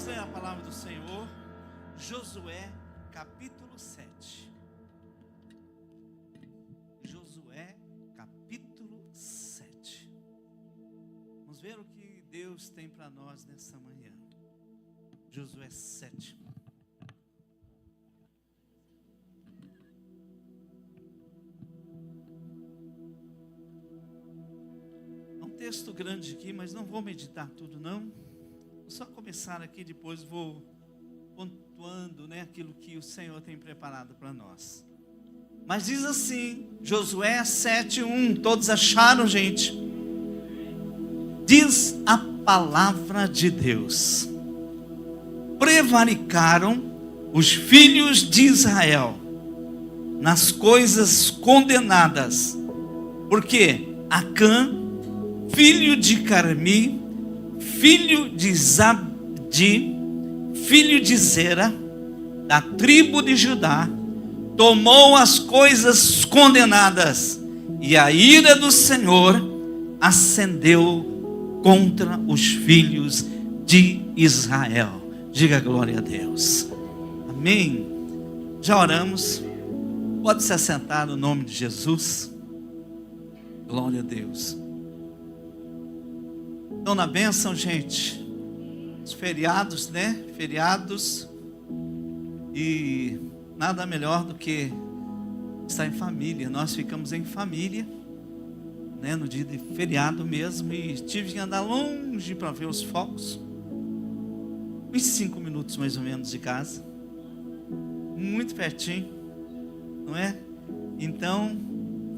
ler a palavra do Senhor, Josué, capítulo 7. Josué, capítulo 7. Vamos ver o que Deus tem para nós nessa manhã. Josué 7. É um texto grande aqui, mas não vou meditar tudo não. Vou só começar aqui, depois vou pontuando, aquilo que o Senhor tem preparado para nós. Mas diz assim, Josué 7:1, todos acharam, gente? Diz a palavra de Deus: prevaricaram os filhos de Israel nas coisas condenadas, porque Acã, filho de Carmi, filho de Zabdi, filho de Zera, da tribo de Judá, tomou as coisas condenadas, e a ira do Senhor acendeu contra os filhos de Israel. Diga glória a Deus. Amém. Já oramos. Pode se assentar no nome de Jesus. Glória a Deus. Estão na bênção, gente? Os feriados, Feriados. E nada melhor do que estar em família. Nós ficamos em família, no dia de feriado mesmo. E tive que andar longe para ver os fogos. Uns 5 minutos mais ou menos de casa. Muito pertinho, não é? Então,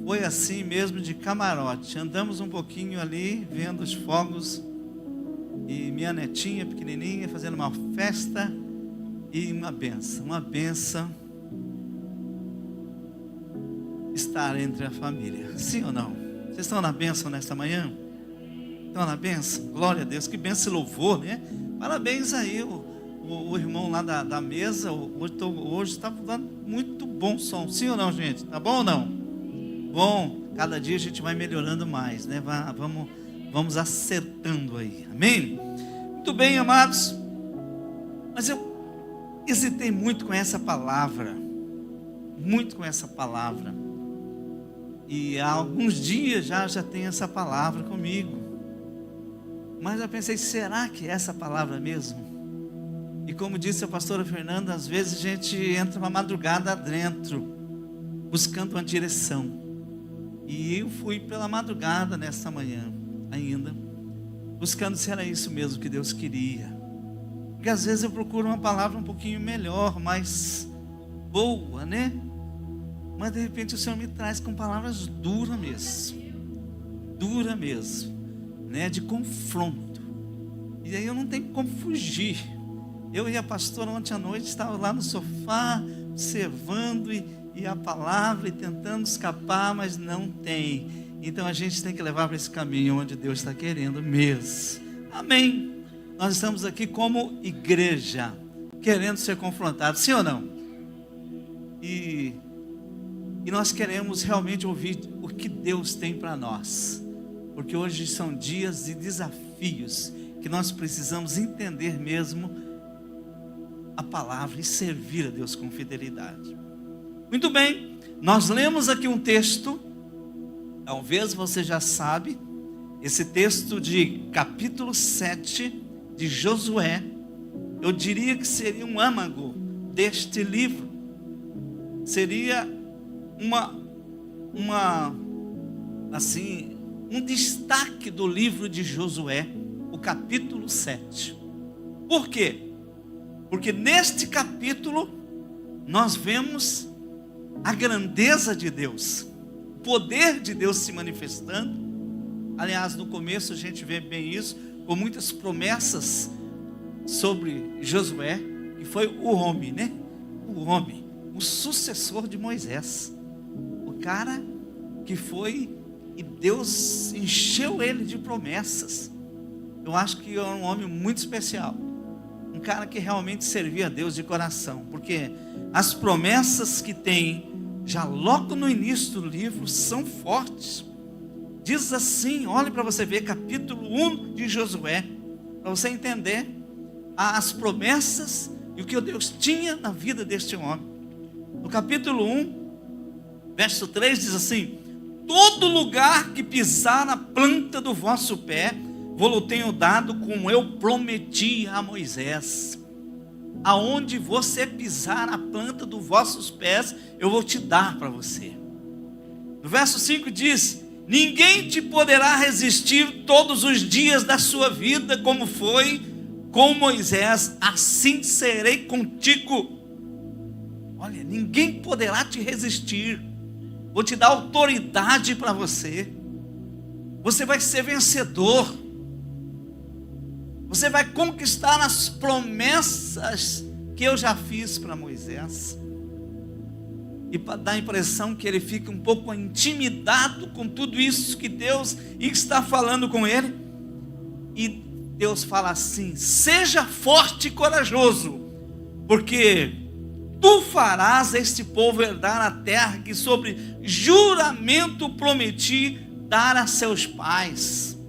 foi assim mesmo, de camarote. Andamos um pouquinho ali, vendo os fogos. E minha netinha pequenininha fazendo uma festa. E uma benção estar entre a família. Sim ou não? Vocês estão na bênção nesta manhã? Estão na bênção? Glória a Deus, que bênção e louvor, Parabéns aí, o irmão lá da mesa. Hoje está dando muito bom som. Sim ou não, gente? Tá bom ou não? Bom, cada dia a gente vai melhorando mais, Vamos acertando aí, amém? Muito bem, amados. Mas eu hesitei muito com essa palavra. E há alguns dias já tem essa palavra comigo. Mas eu pensei, será que é essa palavra mesmo? E como disse a pastora Fernanda, às vezes a gente entra uma madrugada dentro, buscando uma direção. E eu fui pela madrugada nesta manhã ainda, buscando se era isso mesmo que Deus queria. Porque às vezes eu procuro uma palavra um pouquinho melhor, mais boa, Mas de repente o Senhor me traz com palavras duras mesmo, de confronto. E aí eu não tenho como fugir. Eu e a pastora ontem à noite estávamos lá no sofá, observando e a palavra e tentando escapar, mas não tem. Então a gente tem que levar para esse caminho onde Deus está querendo mesmo. Amém. Nós estamos aqui como igreja, querendo ser confrontados, sim ou não? E nós queremos realmente ouvir o que Deus tem para nós. Porque hoje são dias de desafios, que nós precisamos entender mesmo a palavra e servir a Deus com fidelidade. Muito bem, nós lemos aqui um texto, talvez você já sabe, esse texto de capítulo 7 de Josué. Eu diria que seria um âmago deste livro. Seria um destaque do livro de Josué, o capítulo 7. Por quê? Porque neste capítulo nós vemos a grandeza de Deus, o poder de Deus se manifestando. Aliás, no começo a gente vê bem isso, com muitas promessas sobre Josué, que foi o homem, o sucessor de Moisés, o cara que foi, e Deus encheu ele de promessas. Eu acho que é um homem muito especial, um cara que realmente servia a Deus de coração, porque as promessas que tem já logo no início do livro são fortes. Diz assim, olhe para você ver, capítulo 1 de Josué, para você entender as promessas e o que Deus tinha na vida deste homem. No capítulo 1, verso 3 diz assim: todo lugar que pisar na planta do vosso pé, vou-lo tenho dado, como eu prometi a Moisés. Aonde você pisar a planta dos vossos pés, eu vou te dar para você. No verso 5 diz: ninguém te poderá resistir todos os dias da sua vida, como foi com Moisés, assim serei contigo. Olha, ninguém poderá te resistir. Vou te dar autoridade para você. Você vai ser vencedor. Você vai conquistar as promessas que eu já fiz para Moisés. E para dar a impressão que ele fica um pouco intimidado com tudo isso que Deus está falando com ele. E Deus fala assim: seja forte e corajoso, porque tu farás este povo herdar a terra que sobre juramento prometi dar a seus pais.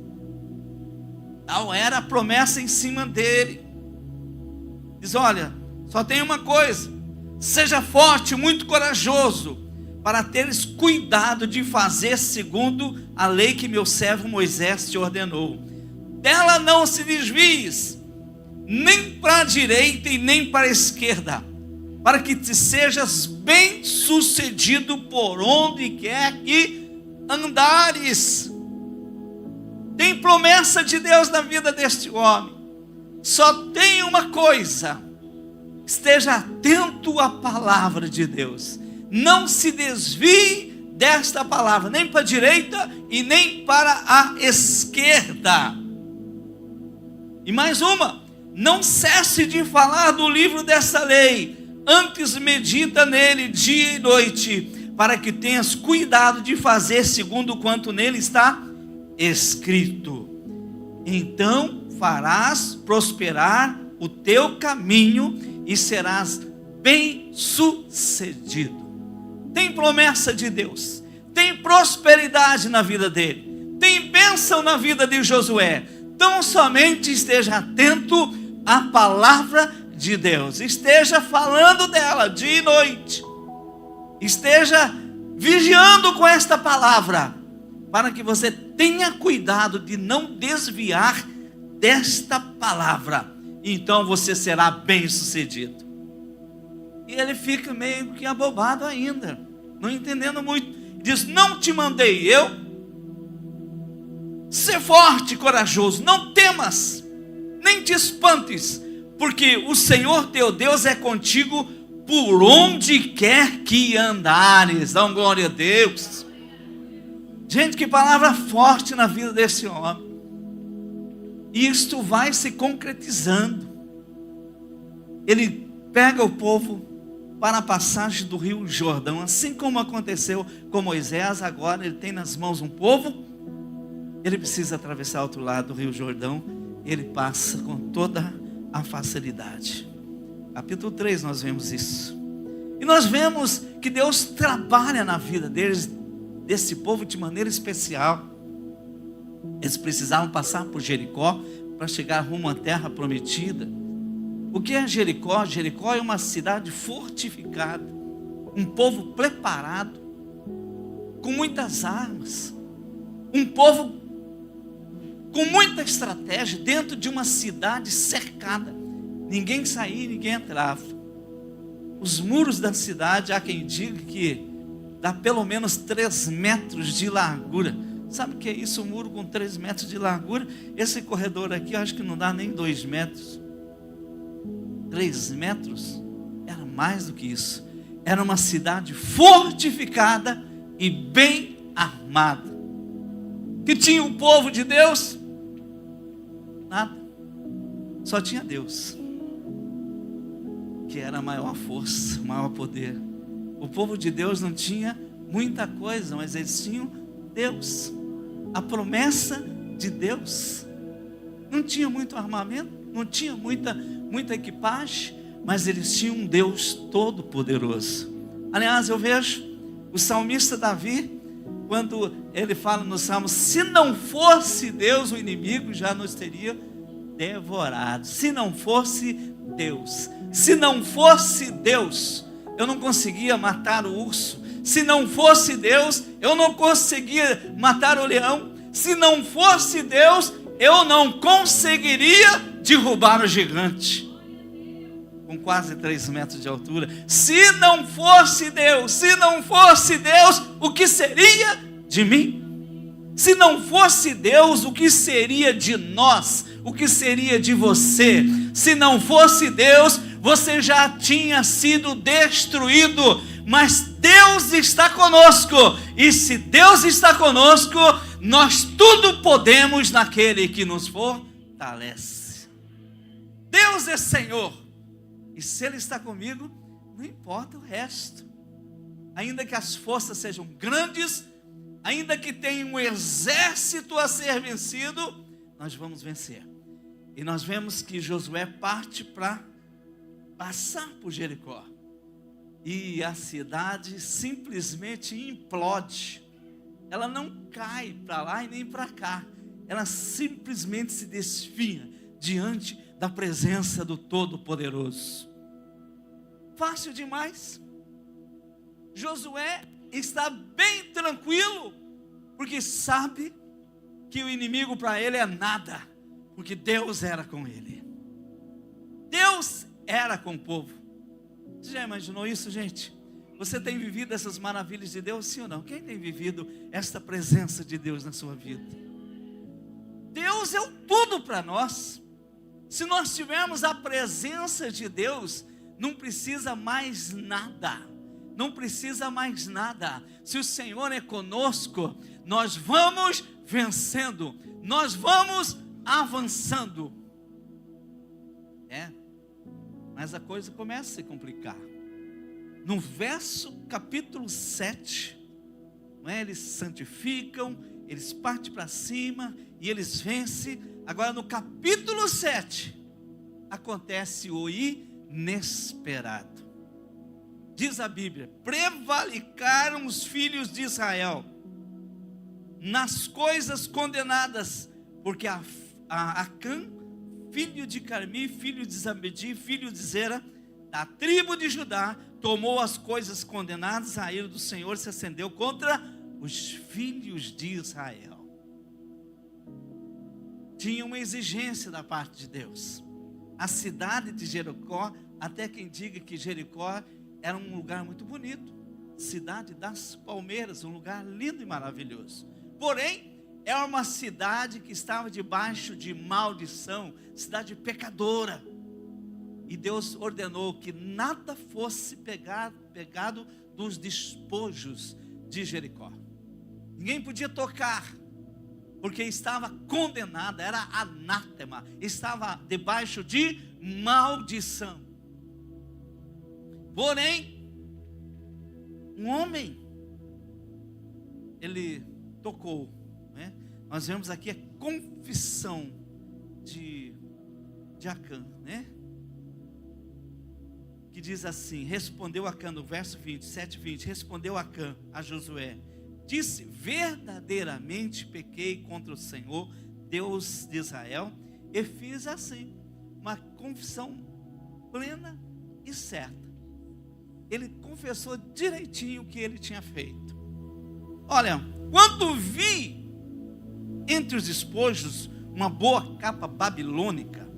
Tal era a promessa em cima dele. Diz: olha, só tem uma coisa: seja forte, muito corajoso, para teres cuidado de fazer segundo a lei que meu servo Moisés te ordenou. Dela não se desvies, nem para a direita e nem para a esquerda, para que te sejas bem sucedido por onde quer que andares. Tem promessa de Deus na vida deste homem. Só tem uma coisa: esteja atento à palavra de Deus. Não se desvie desta palavra, nem para a direita e nem para a esquerda. E mais uma: não cesse de falar do livro dessa lei, antes medita nele dia e noite, para que tenhas cuidado de fazer segundo quanto nele está escrito. Então farás prosperar o teu caminho e serás bem sucedido. Tem promessa de Deus, tem prosperidade na vida dele, tem bênção na vida de Josué. Tão somente esteja atento à palavra de Deus, esteja falando dela dia e noite, esteja vigiando com esta palavra, para que você tenha cuidado de não desviar desta palavra. Então você será bem sucedido. E ele fica meio que abobado ainda, não entendendo muito. Diz: não te mandei eu? Ser forte e corajoso, não temas, nem te espantes, porque o Senhor teu Deus é contigo por onde quer que andares. Dá uma glória a Deus. Gente, que palavra forte na vida desse homem. E isto vai se concretizando. Ele pega o povo para a passagem do rio Jordão, assim como aconteceu com Moisés. Agora ele tem nas mãos um povo, ele precisa atravessar o outro lado do rio Jordão. Ele passa com toda a facilidade. Capítulo 3 nós vemos isso. E nós vemos que Deus trabalha na vida deles, desse povo, de maneira especial. Eles precisavam passar por Jericó para chegar rumo à terra prometida. O que é Jericó? Jericó é uma cidade fortificada, um povo preparado, com muitas armas, um povo com muita estratégia, dentro de uma cidade cercada. Ninguém saía, ninguém entrava. Os muros da cidade, há quem diga que dá pelo menos 3 metros de largura. Sabe o que é isso? Um muro com 3 metros de largura. Esse corredor aqui, eu acho que não dá nem 2 metros. 3 metros era mais do que isso. Era uma cidade fortificada e bem armada. Que tinha o povo de Deus? Nada. Só tinha Deus, que era a maior força, o maior poder. O povo de Deus não tinha muita coisa, mas eles tinham Deus, a promessa de Deus. Não tinha muito armamento, não tinha muita equipagem, mas eles tinham um Deus todo poderoso. Aliás, eu vejo o salmista Davi, quando ele fala no Salmo: se não fosse Deus, o inimigo já nos teria devorado. Se não fosse Deus, eu não conseguia matar o urso. Se não fosse Deus, eu não conseguia matar o leão. Se não fosse Deus, eu não conseguiria derrubar o gigante com quase 3 metros de altura. Se não fosse Deus, o que seria de mim? Se não fosse Deus, o que seria de nós? O que seria de você? Se não fosse Deus, você já tinha sido destruído. Mas Deus está conosco. E se Deus está conosco, nós tudo podemos naquele que nos fortalece. Deus é Senhor. E se Ele está comigo, não importa o resto. Ainda que as forças sejam grandes, ainda que tenha um exército a ser vencido, nós vamos vencer. E nós vemos que Josué parte para passar por Jericó. E a cidade simplesmente implode. Ela não cai para lá e nem para cá. Ela simplesmente se desfia diante da presença do Todo-Poderoso. Fácil demais. Josué está bem tranquilo, porque sabe que o inimigo para ele é nada, porque Deus era com ele. Deus era com o povo. Você já imaginou isso, gente? Você tem vivido essas maravilhas de Deus, sim ou não? Quem tem vivido esta presença de Deus na sua vida? Deus é o tudo para nós. Se nós tivermos a presença de Deus, não precisa mais nada. Não precisa mais nada. Se o Senhor é conosco, nós vamos vencendo. Nós vamos avançando. Mas a coisa começa a se complicar. No verso capítulo 7, eles santificam, eles partem para cima e eles vencem. Agora no capítulo 7, acontece o inesperado. Diz a Bíblia: prevaricaram os filhos de Israel nas coisas condenadas, porque Acã, filho de Carmi, filho de Zabedi, filho de Zera, da tribo de Judá, tomou as coisas condenadas. A ira do Senhor se acendeu contra os filhos de Israel. Tinha uma exigência da parte de Deus. A cidade de Jericó, até quem diga que Jericó era um lugar muito bonito, cidade das palmeiras, um lugar lindo e maravilhoso. Porém, é uma cidade que estava debaixo de maldição, cidade pecadora. E Deus ordenou que nada fosse pegado dos despojos de Jericó. Ninguém podia tocar, porque estava condenada, era anátema, estava debaixo de maldição. Porém, um homem, ele tocou. Nós vemos aqui a confissão de Acã, que diz assim: respondeu Acã, no verso 27:20, respondeu Acã a Josué, disse: verdadeiramente pequei contra o Senhor, Deus de Israel, e fiz assim, uma confissão plena e certa. Ele confessou direitinho o que ele tinha feito. Olha, quando vi entre os despojos uma boa capa babilônica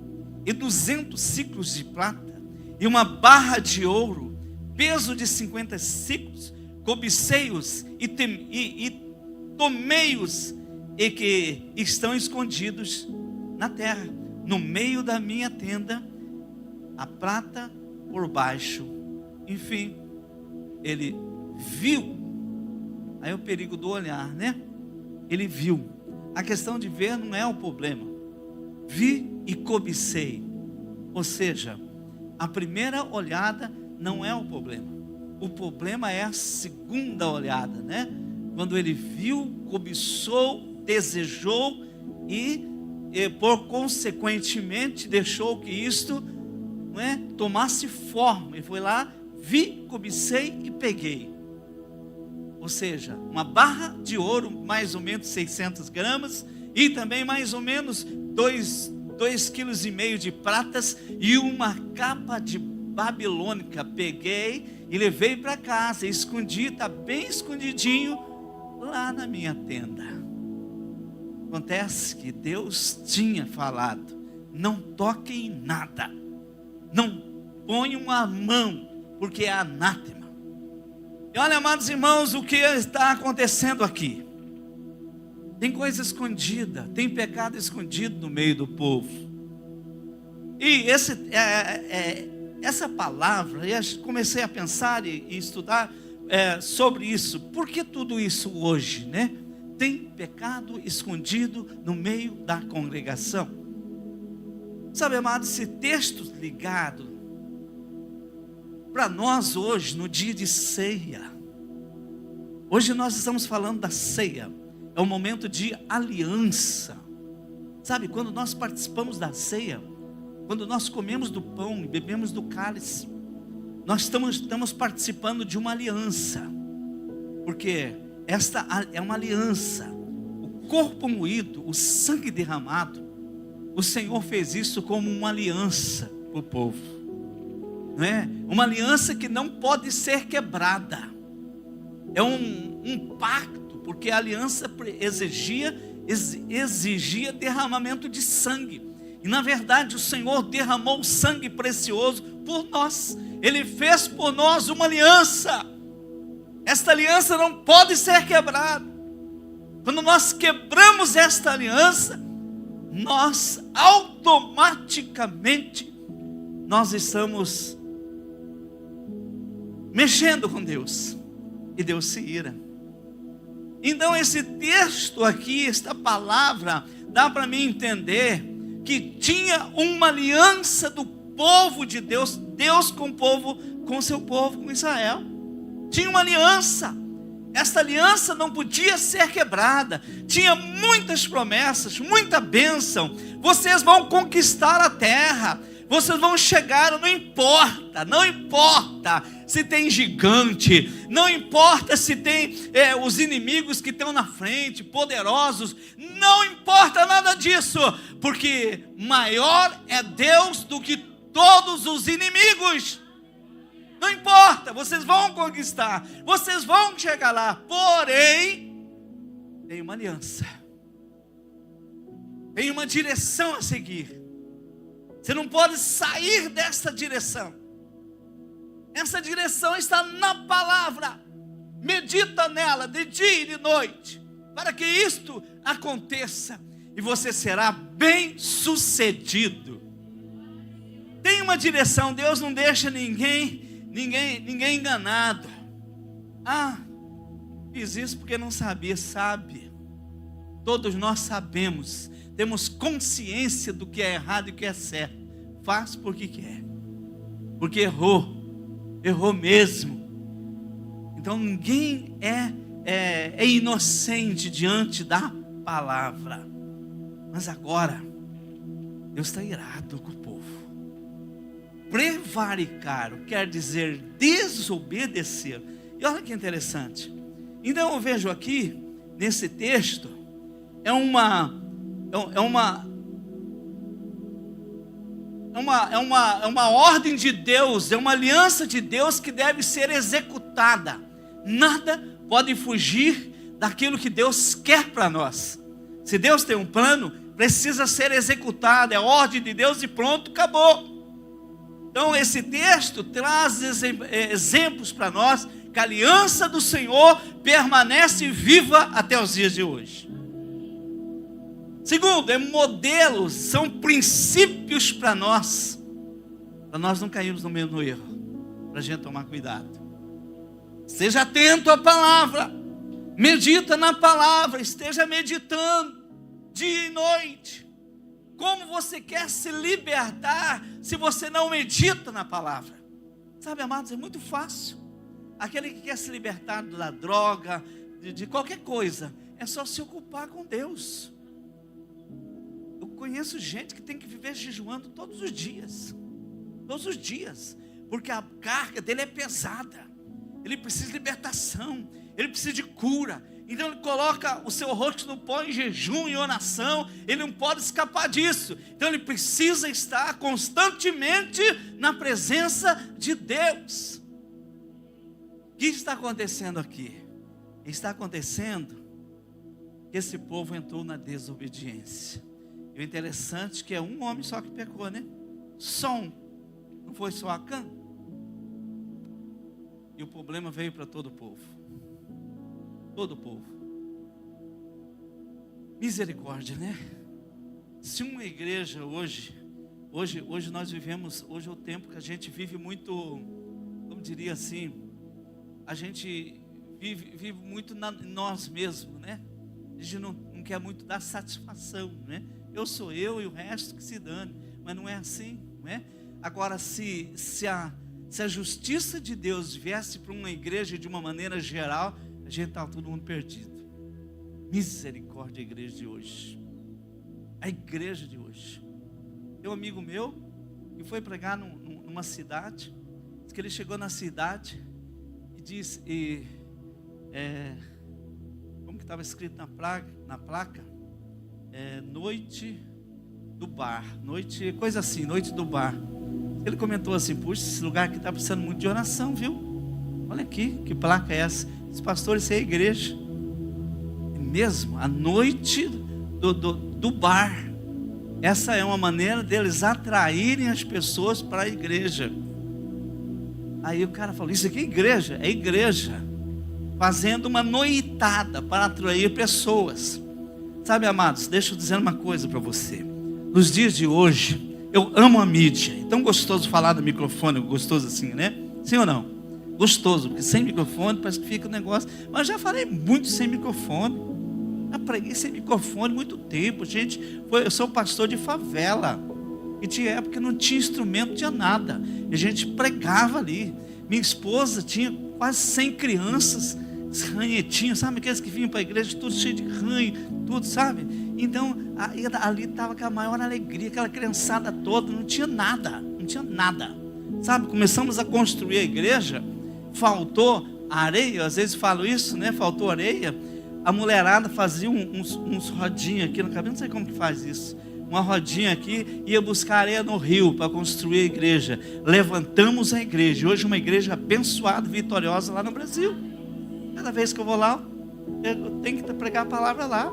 e 200 ciclos de prata e uma barra de ouro, peso de 50 ciclos, cobicei-os e tomei-os, e que estão escondidos na terra, no meio da minha tenda, a prata por baixo. Enfim, ele viu. Aí é o perigo do olhar, Ele viu. A questão de ver não é o problema. Vi e cobicei. Ou seja, a primeira olhada não é o problema. O problema é a segunda olhada, Quando ele viu, cobiçou, desejou e por consequentemente deixou que isto tomasse forma. Ele foi lá, vi, cobicei e peguei. Ou seja, uma barra de ouro, mais ou menos 600 gramas, e também mais ou menos 2 2,5 kg de pratas e uma capa de babilônica. Peguei e levei para casa, escondi, está bem escondidinho lá na minha tenda. Acontece que Deus tinha falado: não toquem em nada, não ponham a mão, porque é anátema. E olha, amados irmãos, o que está acontecendo aqui? Tem coisa escondida, tem pecado escondido no meio do povo. E essa palavra, eu comecei a pensar e estudar sobre isso. Por que tudo isso hoje, né? Tem pecado escondido no meio da congregação. Sabe, amados, esse texto ligado para nós hoje, no dia de ceia. Hoje nós estamos falando da ceia. É um momento de aliança. Sabe, quando nós participamos da ceia, quando nós comemos do pão e bebemos do cálice, nós estamos participando de uma aliança. Porque esta é uma aliança. O corpo moído, o sangue derramado, o Senhor fez isso como uma aliança para o povo. Não é? Uma aliança que não pode ser quebrada. É um pacto. Porque a aliança exigia derramamento de sangue. E na verdade o Senhor derramou sangue precioso por nós. Ele fez por nós uma aliança. Esta aliança não pode ser quebrada. Quando nós quebramos esta aliança, nós automaticamente estamos mexendo com Deus. E Deus se ira. Então esse texto aqui, esta palavra, dá para mim entender que tinha uma aliança do povo de Deus, Deus com o povo, com seu povo, com Israel. Tinha uma aliança. Esta aliança não podia ser quebrada. Tinha muitas promessas, muita bênção. Vocês vão conquistar a terra. Vocês vão chegar, não importa se tem gigante, não importa se tem os inimigos que estão na frente, poderosos, não importa nada disso, porque maior é Deus do que todos os inimigos. Não importa, vocês vão conquistar, vocês vão chegar lá, porém, tem uma aliança, tem uma direção a seguir. Você não pode sair dessa direção. Essa direção está na palavra. Medita nela de dia e de noite, para que isto aconteça e você será bem sucedido. Tem uma direção. Deus não deixa ninguém enganado. Fiz isso porque não sabia. Sabe, todos nós sabemos. Temos consciência do que é errado e o que é certo. Faz porque quer. Porque errou mesmo. Então ninguém é inocente diante da palavra. Mas agora Deus está irado com o povo. Prevaricar quer dizer desobedecer. E olha que interessante. Então eu vejo aqui nesse texto é uma ordem de Deus, é uma aliança de Deus que deve ser executada. Nada pode fugir daquilo que Deus quer para nós. Se Deus tem um plano, precisa ser executado, é a ordem de Deus e pronto, acabou. Então esse texto traz exemplos para nós, que a aliança do Senhor permanece viva até os dias de hoje. Segundo, modelos, são princípios para nós não cairmos no mesmo erro, para a gente tomar cuidado. Seja atento à palavra, medita na palavra, esteja meditando dia e noite. Como você quer se libertar se você não medita na palavra? Sabe, amados, é muito fácil. Aquele que quer se libertar da droga, de qualquer coisa, é só se ocupar com Deus. Eu conheço gente que tem que viver jejuando todos os dias, porque a carga dele é pesada. Ele precisa de libertação, ele precisa de cura, Então ele coloca o seu rosto no pó em jejum e oração. Ele não pode escapar disso. Então ele precisa estar constantemente na presença de Deus. O que está acontecendo aqui? Está acontecendo que esse povo entrou na desobediência. E o interessante é que é um homem só que pecou, né? Só um. Não foi só Acã. E o problema veio para todo o povo. Todo o povo. Misericórdia, né? Se uma igreja hoje nós vivemos, hoje é o tempo que a gente vive muito, como diria assim, a gente vive muito em nós mesmos, né? A gente não quer muito dar satisfação, né? Eu sou eu e o resto que se dane. Mas não é assim, não é? Agora, se a justiça de Deus viesse para uma igreja de uma maneira geral, a gente estava todo mundo perdido. Misericórdia, a igreja de hoje. A igreja de hoje. Tem um amigo meu que foi pregar numa cidade. Diz que ele chegou na cidade e disse, como que estava escrito na placa? Noite do bar. Noite, coisa assim, noite do bar. Ele comentou assim: puxa, esse lugar aqui está precisando muito de oração, viu? Olha aqui, que placa é essa? Esse pastor, isso é a igreja. É mesmo, a noite do bar. Essa é uma maneira deles atraírem as pessoas para a igreja. Aí o cara falou: isso aqui é igreja? É igreja. Fazendo uma noitada para atrair pessoas. Sabe, amados, deixa eu dizer uma coisa para você. Nos dias de hoje, eu amo a mídia. É tão gostoso falar do microfone, gostoso assim, né? Sim ou não? Gostoso, porque sem microfone parece que fica um negócio. Mas já falei muito sem microfone. Já preguei sem microfone muito tempo, gente. Eu sou pastor de favela. E tinha época que não tinha instrumento, não tinha nada. E a gente pregava ali. Minha esposa tinha quase 100 crianças, ranhetinhos, sabe? Aqueles que vinham para a igreja, tudo cheio de ranho, tudo, sabe? Então, ali estava com a maior alegria, aquela criançada toda, não tinha nada, sabe? Começamos a construir a igreja, faltou areia, às vezes falo isso, né? Faltou areia, a mulherada fazia uns rodinhos aqui no cabelo, não sei como que faz isso, uma rodinha aqui, ia buscar areia no rio para construir a igreja. Levantamos a igreja, hoje uma igreja abençoada, vitoriosa lá no Brasil. Cada vez que eu vou lá, eu tenho que pregar a palavra lá.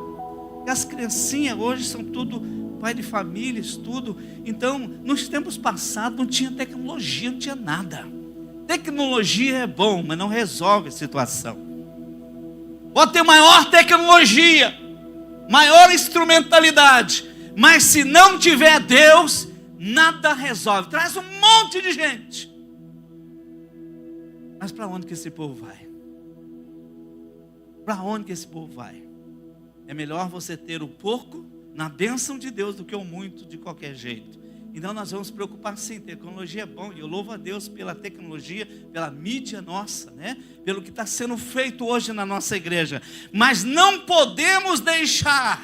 E as criancinhas hoje são tudo pai de família, tudo. Então, nos tempos passados não tinha tecnologia, não tinha nada. Tecnologia é bom, mas não resolve a situação. Pode ter maior tecnologia, maior instrumentalidade, mas se não tiver Deus, nada resolve. Traz um monte de gente. Mas para onde que esse povo vai? Para onde que esse povo vai? É melhor você ter o pouco na bênção de Deus do que o muito de qualquer jeito. Então nós vamos preocupar sim, tecnologia é bom, e eu louvo a Deus pela tecnologia, pela mídia nossa, né? Pelo que está sendo feito hoje na nossa igreja. Mas não podemos deixar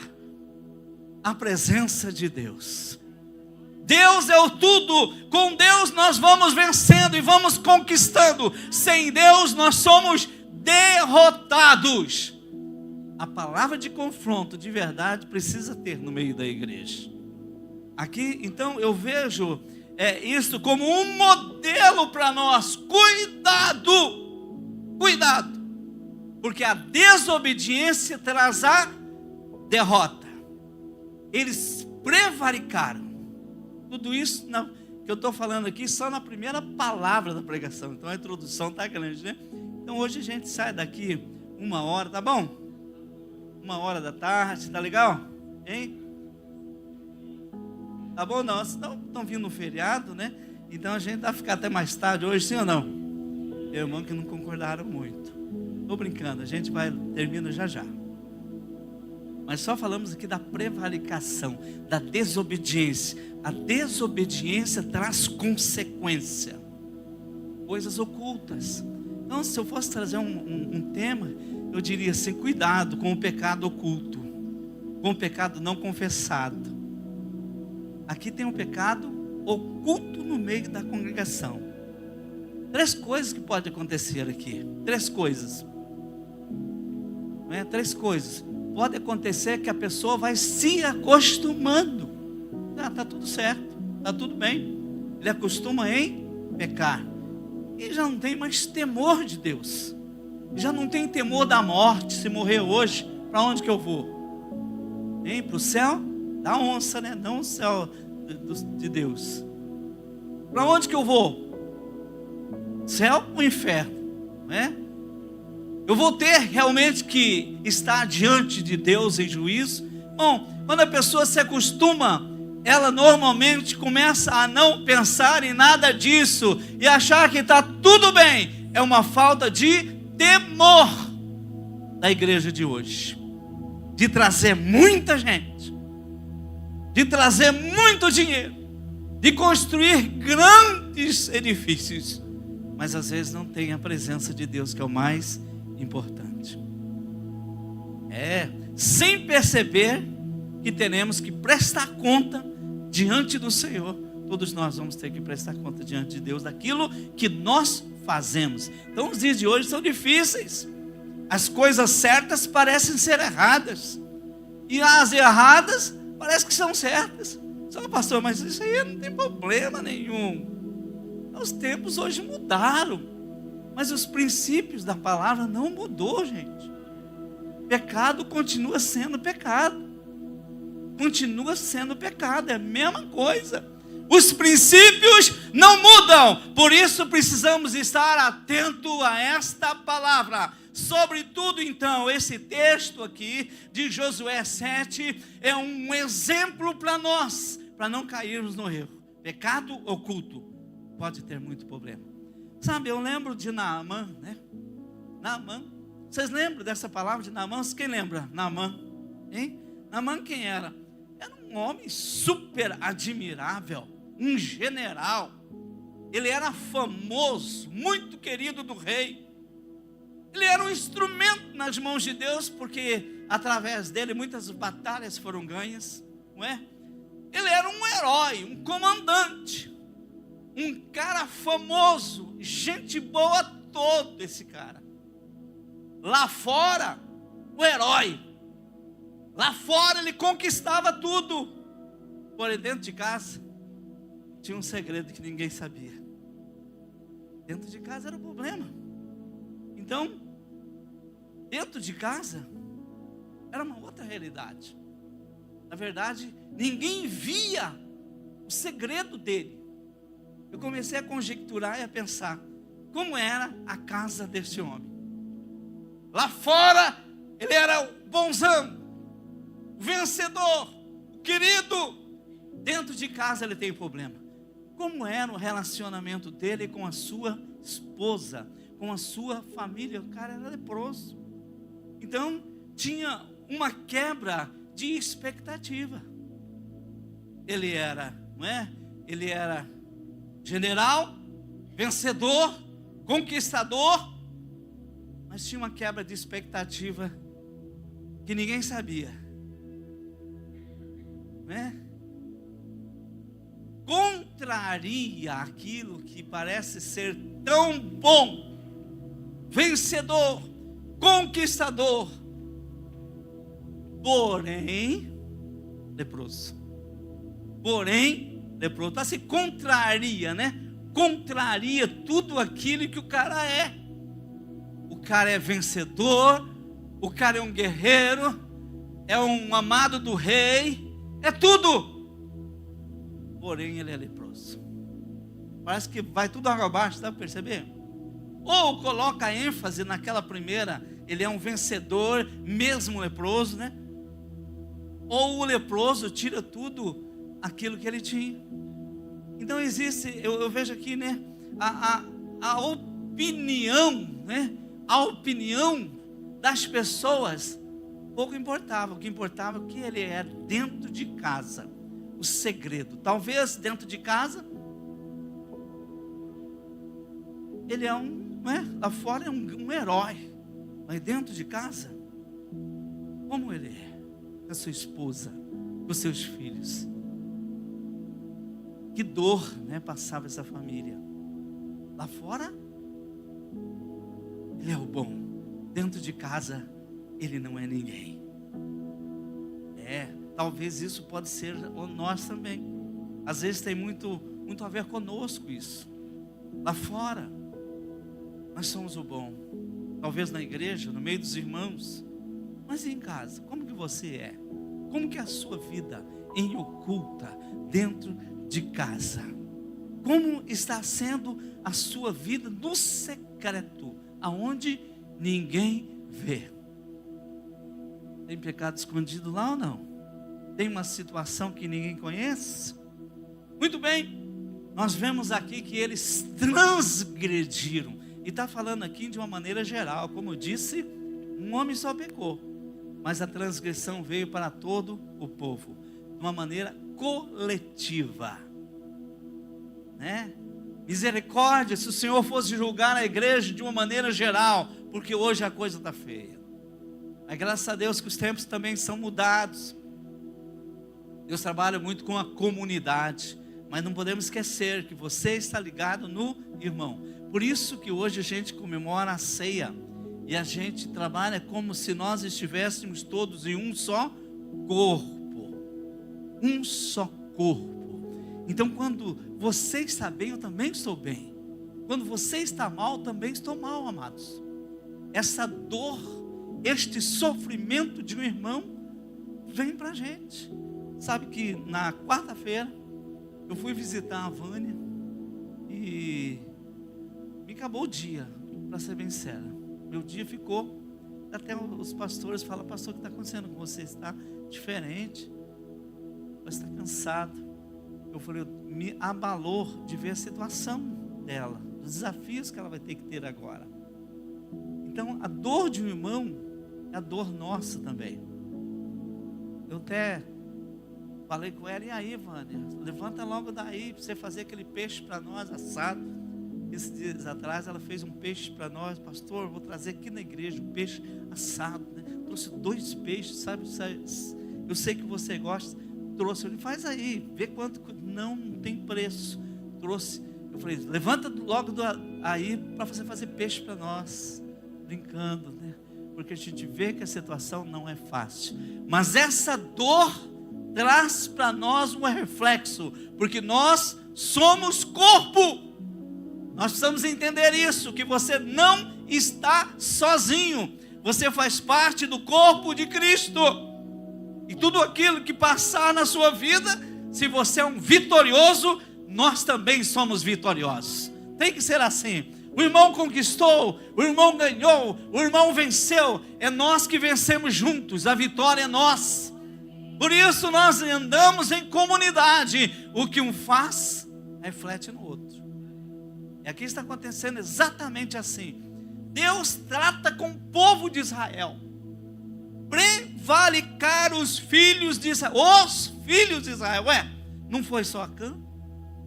a presença de Deus. Deus é o tudo, com Deus nós vamos vencendo e vamos conquistando. Sem Deus nós somos derrotados. A palavra de confronto de verdade precisa ter no meio da igreja. Aqui, então, eu vejo isso como um modelo para nós. Cuidado, cuidado, porque a desobediência traz a derrota. Eles prevaricaram. Tudo isso que eu estou falando aqui só na primeira palavra da pregação. Então a introdução está grande, né? Então hoje a gente sai daqui 1h, tá bom? 1h da tarde, tá legal? Hein? Tá bom não? Vocês estão vindo no feriado, né? Então a gente vai ficar até mais tarde hoje, sim ou não? Irmão que não concordaram muito. Estou brincando, a gente termina já. Mas só falamos aqui da prevaricação, da desobediência. A desobediência traz consequência, coisas ocultas. Então, se eu fosse trazer um tema, eu diria assim: cuidado com o pecado oculto, com o pecado não confessado. Aqui tem um pecado oculto no meio da congregação. 3 coisas que podem acontecer aqui. 3 coisas. não é? 3 coisas. Pode acontecer que a pessoa vai se acostumando. Está tudo certo, está tudo bem. Ele acostuma em pecar. E já não tem mais temor de Deus. Já não tem temor da morte. Se morrer hoje, para onde que eu vou? Para o céu da onça, né? Não o céu de Deus. Para onde que eu vou? Céu ou inferno? Não é? Eu vou ter realmente que estar diante de Deus em juízo? Bom, quando a pessoa se acostuma, ela normalmente começa a não pensar em nada disso e achar que está tudo bem. É uma falta de temor da igreja de hoje, de trazer muita gente, de trazer muito dinheiro, de construir grandes edifícios, mas às vezes não tem a presença de Deus, que é o mais importante. Sem perceber que teremos que prestar conta diante do Senhor. Todos nós vamos ter que prestar conta diante de Deus daquilo que nós fazemos. Então os dias de hoje são difíceis. As coisas certas parecem ser erradas, e as erradas parecem que são certas. Só, pastor, mas isso aí não tem problema nenhum. Os tempos hoje mudaram, mas os princípios da palavra não mudou, gente. Pecado continua sendo pecado. Continua sendo pecado, é a mesma coisa. Os princípios não mudam. Por isso precisamos estar atentos a esta palavra. Sobretudo então, esse texto aqui de Josué 7 é um exemplo para nós, para não cairmos no erro. Pecado oculto pode ter muito problema. Sabe, eu lembro de Naamã, né? Naamã. Vocês lembram dessa palavra de Naamã? Quem lembra? Naamã, hein? Naamã quem era? Era um homem super admirável, um general. Ele era famoso, muito querido do rei. Ele era um instrumento nas mãos de Deus, porque através dele muitas batalhas foram ganhas, não é? Ele era um herói, um comandante, um cara famoso, gente boa todo esse cara. Lá fora, o herói. Lá fora ele conquistava tudo. Porém, dentro de casa, tinha um segredo que ninguém sabia. Dentro de casa era o problema. Então, dentro de casa, era uma outra realidade. Na verdade, ninguém via o segredo dele. Eu comecei a conjecturar e a pensar, como era a casa desse homem. Lá fora, ele era o bonzão, o vencedor, o querido. Dentro de casa ele tem problema. Como era o relacionamento dele com a sua esposa, com a sua família? O cara era leproso. Então, tinha uma quebra de expectativa. Ele era, não é? Ele era general, vencedor, conquistador, mas tinha uma quebra de expectativa que ninguém sabia, né? Contraria aquilo que parece ser tão bom, vencedor, conquistador, porém leproso. Porém leproso, então, se contraria, né? Contraria tudo aquilo que o cara é. O cara é vencedor, o cara é um guerreiro, é um amado do rei, é tudo. Porém ele é leproso. Parece que vai tudo água abaixo, dá para perceber? Ou coloca ênfase naquela primeira, ele é um vencedor, mesmo leproso, né? Ou o leproso tira tudo aquilo que ele tinha. Então existe, eu vejo aqui, né? A opinião, né? A opinião das pessoas pouco importava. O que importava é o que ele era dentro de casa. O segredo. Talvez dentro de casa ele é lá fora é um herói, mas dentro de casa, como ele é? Com a sua esposa, com os seus filhos. Que dor, né, passava essa família. Lá fora ele é o bom, dentro de casa ele não é ninguém. Talvez isso pode ser nós também. Às vezes tem muito a ver conosco isso. Lá fora, nós somos o bom. Talvez na igreja, no meio dos irmãos. Mas em casa, como que você é? Como que é a sua vida em oculta, dentro de casa? Como está sendo a sua vida no secreto, aonde ninguém vê? Tem pecado escondido lá ou não? Tem uma situação que ninguém conhece? Muito bem, nós vemos aqui que eles transgrediram. E está falando aqui de uma maneira geral. Como eu disse, um homem só pecou, mas a transgressão veio para todo o povo, de uma maneira coletiva, né? Misericórdia, se o Senhor fosse julgar a igreja de uma maneira geral, porque hoje a coisa está feia. Mas graças a Deus que os tempos também são mudados. Deus trabalha muito com a comunidade, mas não podemos esquecer que você está ligado no irmão. Por isso que hoje a gente comemora a ceia, e a gente trabalha como se nós estivéssemos todos em um só corpo. Um só corpo. Então quando você está bem, eu também estou bem. Quando você está mal, também estou mal, amados. Essa dor, este sofrimento de um irmão, vem para a gente. Sabe que na quarta-feira, eu fui visitar a Vânia, e me acabou o dia, para ser bem sério. Meu dia ficou, até os pastores falam: pastor, o que está acontecendo com você? Está diferente, você está cansado. Eu falei, me abalou de ver a situação dela, os desafios que ela vai ter que ter agora. Então a dor de um irmão é a dor nossa também. Eu até falei com ela: e aí, Vânia, levanta logo daí para você fazer aquele peixe para nós assado. Esses dias atrás ela fez um peixe para nós. Pastor, vou trazer aqui na igreja um peixe assado, né? Trouxe 2 peixes, sabe? Eu sei que você gosta. Trouxe, ele faz aí, vê quanto. Não tem preço. Trouxe, eu falei, levanta logo aí para você fazer peixe para nós. Brincando, né? Porque a gente vê que a situação não é fácil. Mas essa dor traz para nós um reflexo, porque nós somos corpo. Nós precisamos entender isso, que você não está sozinho, você faz parte do corpo de Cristo, e tudo aquilo que passar na sua vida, se você é um vitorioso, nós também somos vitoriosos. Tem que ser assim. O irmão conquistou, o irmão ganhou, o irmão venceu, é nós que vencemos juntos, a vitória é nossa. Por isso nós andamos em comunidade. O que um faz, reflete no outro. E aqui está acontecendo exatamente assim. Deus trata com o povo de Israel. Prevaricar os filhos de Israel. Os filhos de Israel. Não foi só Acã,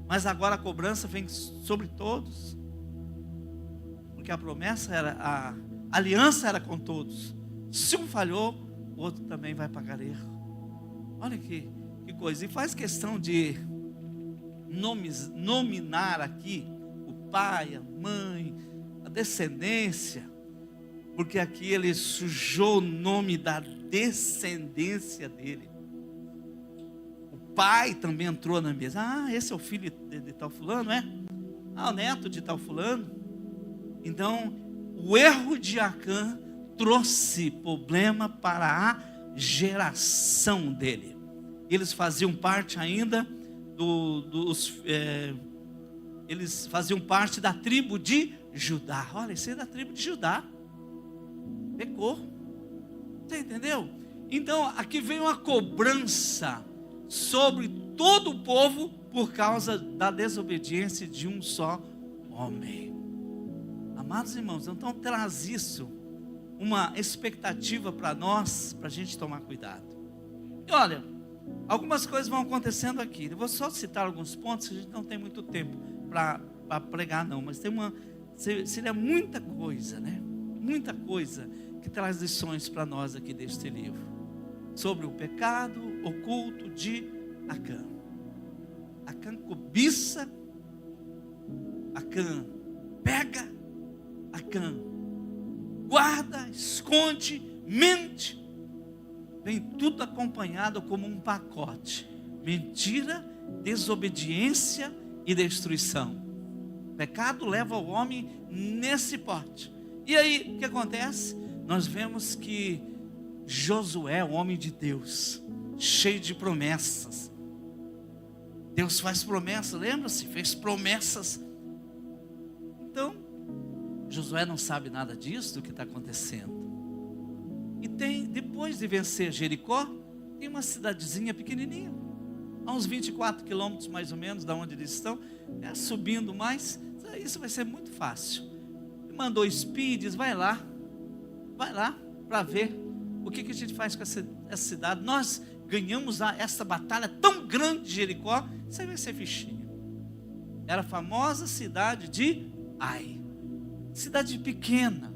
mas agora a cobrança vem sobre todos. Porque a promessa era, a aliança era com todos. Se um falhou, o outro também vai pagar erro. Olha que coisa. E faz questão de nominar aqui o pai, a mãe, a descendência, porque aqui ele sujou o nome da descendência dele. O pai também entrou na mesa. Ah, esse é o filho de tal fulano, é? Ah, o neto de tal fulano. Então, o erro de Acã trouxe problema para a geração dele. Eles faziam parte ainda eles faziam parte da tribo de Judá. Olha, isso é da tribo de Judá. Pecou. Você entendeu? Então, aqui vem uma cobrança sobre todo o povo por causa da desobediência de um só homem. Amados irmãos, então traz isso, uma expectativa para nós, para a gente tomar cuidado. E olha, algumas coisas vão acontecendo aqui. Eu vou só citar alguns pontos, que a gente não tem muito tempo para pregar não, mas seria muita coisa, né? Muita coisa que traz lições para nós aqui deste livro. Sobre o pecado oculto de Acã. Acã cobiça, Acã pega, Acã guarda, esconde, mente, vem tudo acompanhado como um pacote: mentira, desobediência e destruição. O pecado leva o homem nesse pote. E aí, o que acontece? Nós vemos que Josué, o homem de Deus, cheio de promessas. Deus faz promessas, lembra-se? Fez promessas. Então, Josué não sabe nada disso, do que está acontecendo. E depois de vencer Jericó, tem uma cidadezinha pequenininha, a uns 24 quilômetros mais ou menos da onde eles estão, subindo mais. Isso vai ser muito fácil. Ele mandou espies, vai lá para ver o que a gente faz com essa cidade. Nós ganhamos essa batalha tão grande de Jericó, isso aí vai ser fichinha. Era a famosa cidade de Ai, cidade pequena,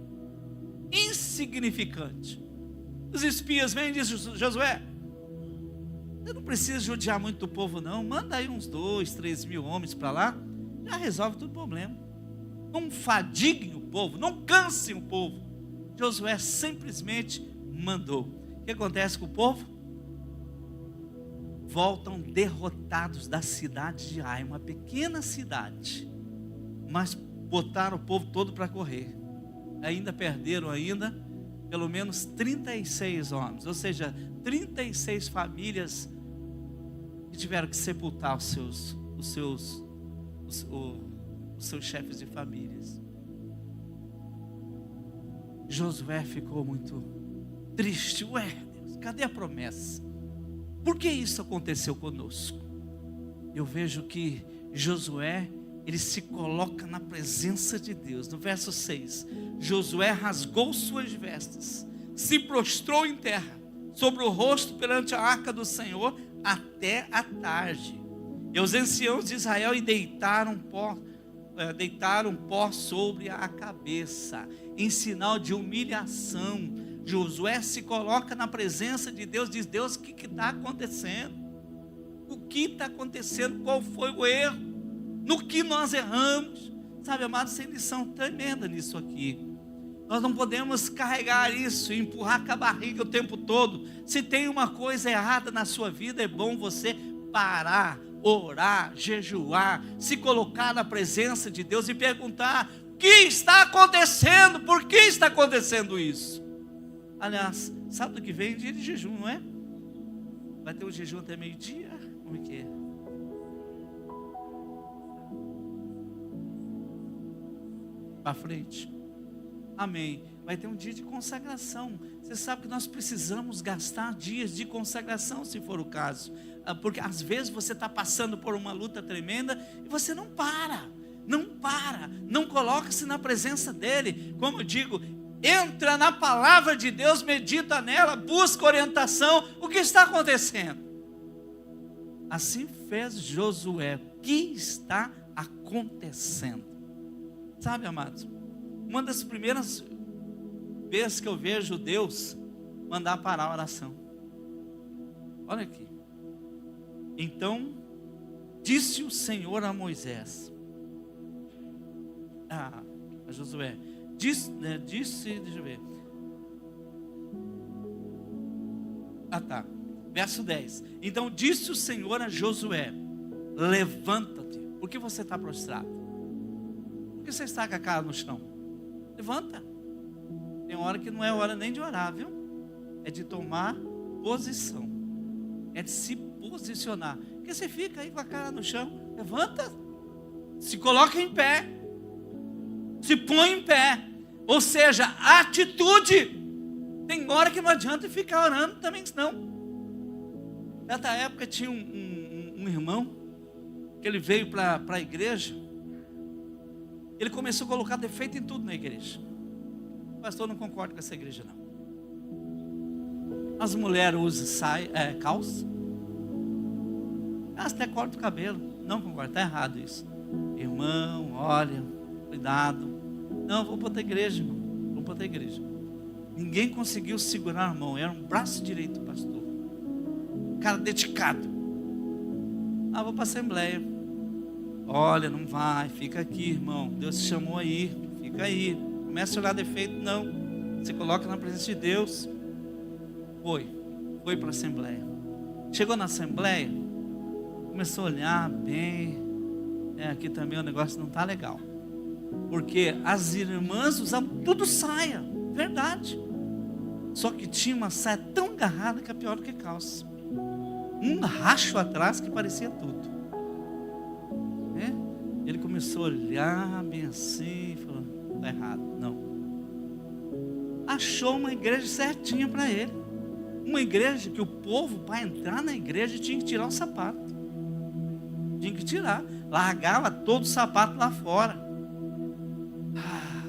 insignificante. Os espias vêm e dizem: Josué, você não precisa judiar muito do povo não, manda aí uns 2, 3 mil homens para lá, já resolve todo o problema. Não fadiguem o povo, não cansem o povo. Josué simplesmente mandou. O que acontece com o povo? Voltam derrotados da cidade de Ai, uma pequena cidade, mas botaram o povo todo para correr. Ainda perderam pelo menos 36 homens, ou seja, 36 famílias que tiveram que sepultar os seus chefes de famílias. Josué ficou muito triste. Ué, Deus, cadê a promessa? Por que isso aconteceu conosco? Eu vejo que Josué, ele se coloca na presença de Deus. No verso 6, Josué rasgou suas vestes, se prostrou em terra, sobre o rosto perante a arca do Senhor, até a tarde. E os anciãos de Israel deitaram pó sobre a cabeça, em sinal de humilhação. Josué se coloca na presença de Deus, diz: Deus, o que está acontecendo? O que está acontecendo? Qual foi o erro? No que nós erramos? Sabe, amados, tem lição tremenda nisso aqui. Nós não podemos carregar isso e empurrar com a barriga o tempo todo. Se tem uma coisa errada na sua vida, é bom você parar, orar, jejuar, se colocar na presença de Deus e perguntar: o que está acontecendo? Por que está acontecendo isso? Aliás, sábado que vem é dia de jejum, não é? Vai ter um jejum até meio-dia? Como é que é? Para frente. Amém. Vai ter um dia de consagração. Você sabe que nós precisamos gastar dias de consagração, se for o caso. Porque às vezes você está passando por uma luta tremenda e você não para. Não coloca-se na presença dEle. Como eu digo, entra na palavra de Deus, medita nela, busca orientação. O que está acontecendo? Assim fez Josué. O que está acontecendo? Sabe, amados, uma das primeiras vezes que eu vejo Deus mandar parar a oração. Olha aqui. Então disse o Senhor a Moisés, a Josué, disse, deixa eu ver. Verso 10. Então disse o Senhor a Josué: levanta-te. Por que você está prostrado? Por que você está com a cara no chão? Levanta. Tem hora que não é hora nem de orar, viu? É de tomar posição. É de se posicionar. Porque você fica aí com a cara no chão. Levanta. Se coloca em pé. Se põe em pé. Ou seja, atitude. Tem hora que não adianta ficar orando também, não. Nessa época tinha um irmão que ele veio para a igreja. Ele começou a colocar defeito em tudo na igreja. O pastor não concorda com essa igreja, não. As mulheres usam calça. Elas até cortam o cabelo. Não concorda, está errado isso. Irmão, olha, cuidado. Não, vou para outra igreja, irmão. Vou para outra igreja. Ninguém conseguiu segurar a mão. Era um braço direito do pastor. Cara dedicado. Vou para a assembleia. Olha, não vai, fica aqui, irmão. Deus te chamou aí, fica aí. Começa a olhar defeito, não. Você coloca na presença de Deus. Foi para a assembleia. Chegou na assembleia, começou a olhar bem. Aqui também o negócio não está legal. Porque as irmãs usavam tudo saia, verdade. Só que tinha uma saia tão agarrada que é pior do que calça. Um racho atrás que parecia tudo. Ele começou a olhar bem assim, falou, está errado, não. Achou uma igreja certinha para ele. Uma igreja que o povo, para entrar na igreja, tinha que tirar o sapato. Tinha que tirar. Largava todo o sapato lá fora.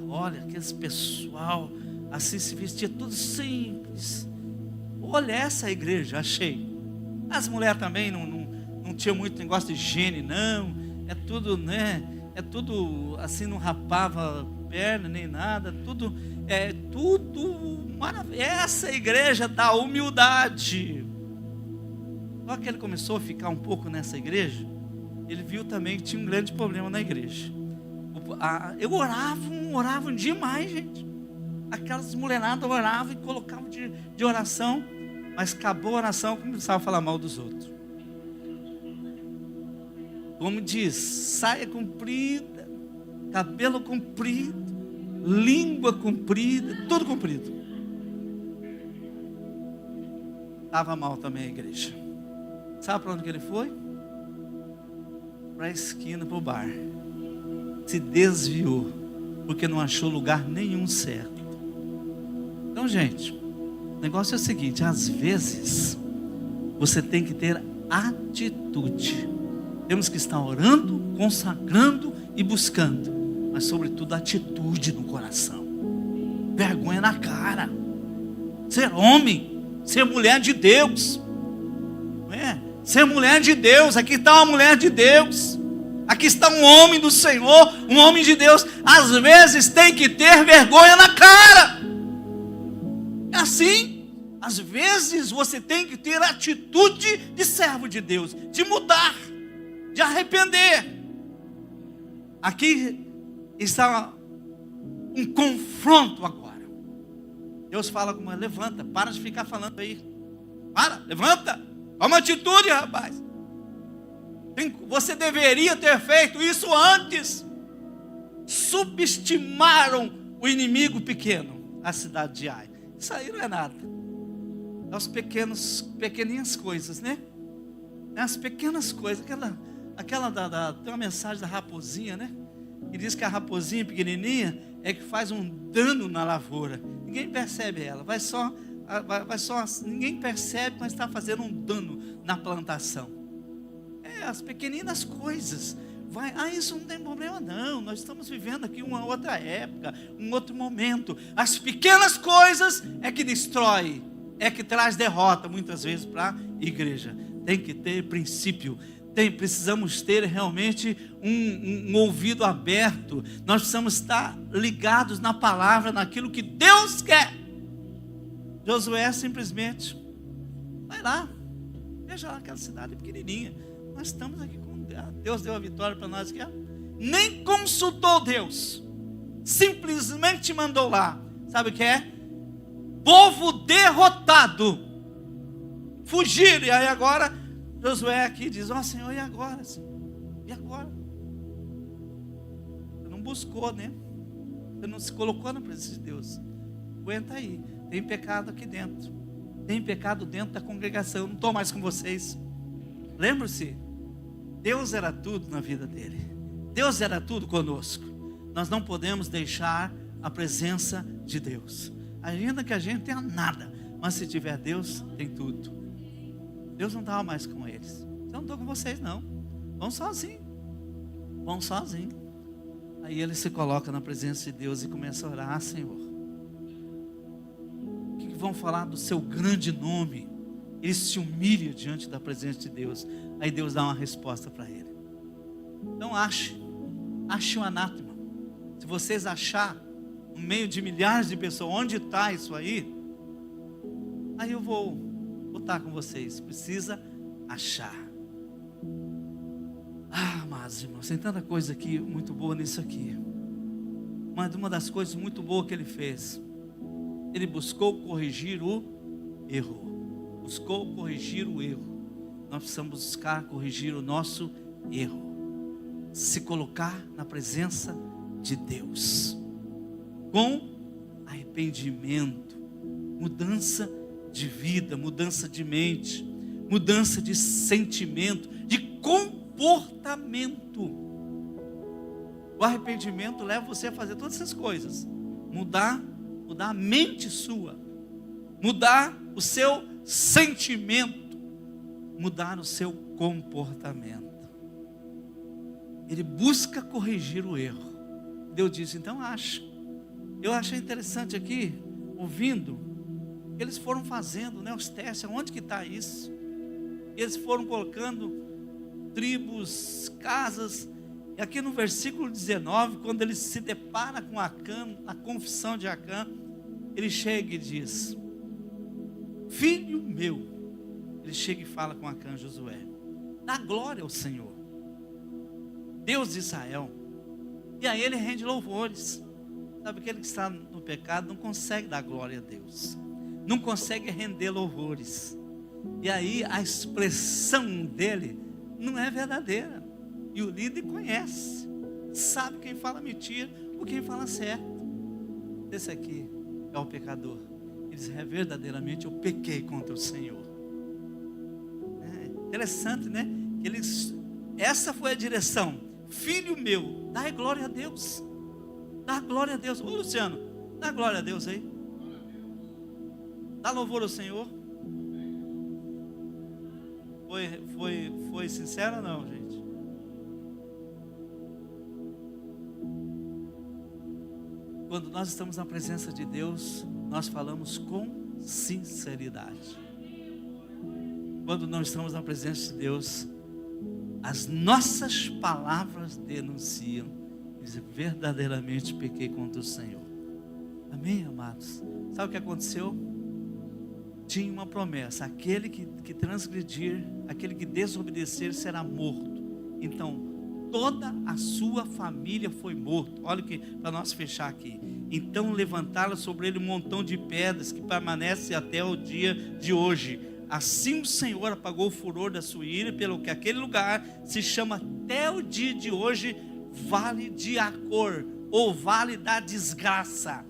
Olha, aqueles pessoal, assim se vestia tudo simples. Olha essa igreja, achei. As mulheres também não tinham muito negócio de higiene, não. É tudo, né? É tudo assim, não rapava perna nem nada. Tudo maravilhoso. Essa igreja da humildade. Só que ele começou a ficar um pouco nessa igreja. Ele viu também que tinha um grande problema na igreja. Eu oravam demais, gente. Aquelas mulheradas oravam e colocavam de oração. Mas acabou a oração, começava a falar mal dos outros. Como diz, saia comprida, cabelo comprido, língua comprida, tudo comprido. Estava mal também a igreja. Sabe para onde que ele foi? Para a esquina, para o bar. Se desviou, porque não achou lugar nenhum certo. Então, gente, o negócio é o seguinte: às vezes você tem que ter atitude. Temos que estar orando, consagrando e buscando, mas sobretudo atitude no coração. Vergonha na cara. Ser homem, ser mulher de Deus. Não é? Ser mulher de Deus. Aqui está uma mulher de Deus. Aqui está um homem do Senhor, um homem de Deus. Às vezes tem que ter vergonha na cara. É assim. Às vezes você tem que ter atitude de servo de Deus, de mudar, de arrepender. Aqui está um confronto agora. Deus fala com ele: levanta, para de ficar falando aí. Levanta, toma atitude, rapaz. Você deveria ter feito isso antes. Subestimaram o inimigo pequeno, a cidade de Ai. Isso aí não é nada. É as pequeninhas coisas, né? É as pequenas coisas. Tem uma mensagem da raposinha, né? Que diz que a raposinha pequenininha é que faz um dano na lavoura. Ninguém percebe ela. Vai só ninguém percebe, mas está fazendo um dano na plantação. As pequeninas coisas. Isso não tem problema não. Nós estamos vivendo aqui uma outra época, um outro momento. As pequenas coisas é que destrói, é que traz derrota muitas vezes para a igreja. Tem que ter princípio. Precisamos ter realmente um ouvido aberto. Nós precisamos estar ligados na palavra, naquilo que Deus quer. Josué simplesmente vai lá, veja lá aquela cidade pequenininha. Nós estamos aqui com Deus, deu a vitória para nós aqui. Nem consultou Deus, simplesmente mandou lá. Sabe o que é? Povo derrotado, fugir. E aí agora Josué aqui diz: Senhor, e agora? E agora? Você não buscou, né? Você não se colocou na presença de Deus. Aguenta aí. Tem pecado aqui dentro. Tem pecado dentro da congregação. Eu não estou mais com vocês. Lembre-se, Deus era tudo na vida dele. Deus era tudo conosco. Nós não podemos deixar a presença de Deus. Ainda que a gente tenha nada, mas se tiver Deus, tem tudo. Deus não estava mais com eles. Eu não estou com vocês não. Vão sozinhos. Aí ele se coloca na presença de Deus e começa a orar: Senhor, o que vão falar do seu grande nome? Ele se humilha diante da presença de Deus. Aí Deus dá uma resposta para ele. Então ache um anátema. Se vocês achar no meio de milhares de pessoas onde está isso aí eu vou estar com vocês. Precisa achar. Mas irmãos, tem tanta coisa aqui muito boa nisso aqui. Mas uma das coisas muito boas que ele fez, ele buscou corrigir o errou. Buscou corrigir o erro. Nós precisamos buscar corrigir o nosso erro. Se colocar na presença de Deus. Com arrependimento. Mudança de vida, mudança de mente, mudança de sentimento, de comportamento. O arrependimento leva você a fazer todas essas coisas. Mudar a mente sua, mudar o seu sentimento, mudar o seu comportamento. Ele busca corrigir o erro. Deus disse, então eu achei interessante aqui, ouvindo, eles foram fazendo, os testes, onde que está isso? Eles foram colocando tribos, casas, e aqui no versículo 19, quando ele se depara com Acã, a confissão de Acã, ele chega e diz, filho meu, ele chega e fala com Acã, Josué, dá glória ao Senhor, Deus de Israel, e aí ele rende louvores. Sabe, aquele que está no pecado não consegue dar glória a Deus, não consegue render louvores, e aí a expressão dele não é verdadeira, e o líder conhece, sabe quem fala mentira, ou quem fala certo. Esse aqui é o pecador, ele diz, verdadeiramente eu pequei contra o Senhor. É interessante, né? Essa foi a direção, filho meu, dá glória a Deus, dá glória a Deus. Ô Luciano, dá glória a Deus aí, dá louvor ao Senhor. Foi sincero ou não, gente? Quando nós estamos na presença de Deus, nós falamos com sinceridade. Quando não estamos na presença de Deus, as nossas palavras denunciam, dizem, verdadeiramente pequei contra o Senhor. Amém, amados? Sabe o que aconteceu? Tinha uma promessa, aquele que transgredir, aquele que desobedecer será morto. Então, toda a sua família foi morta. Olha que, para nós fechar aqui. Então levantaram sobre ele um montão de pedras que permanece até o dia de hoje. Assim o Senhor apagou o furor da sua ira, pelo que aquele lugar se chama até o dia de hoje Vale de Acor, ou Vale da Desgraça.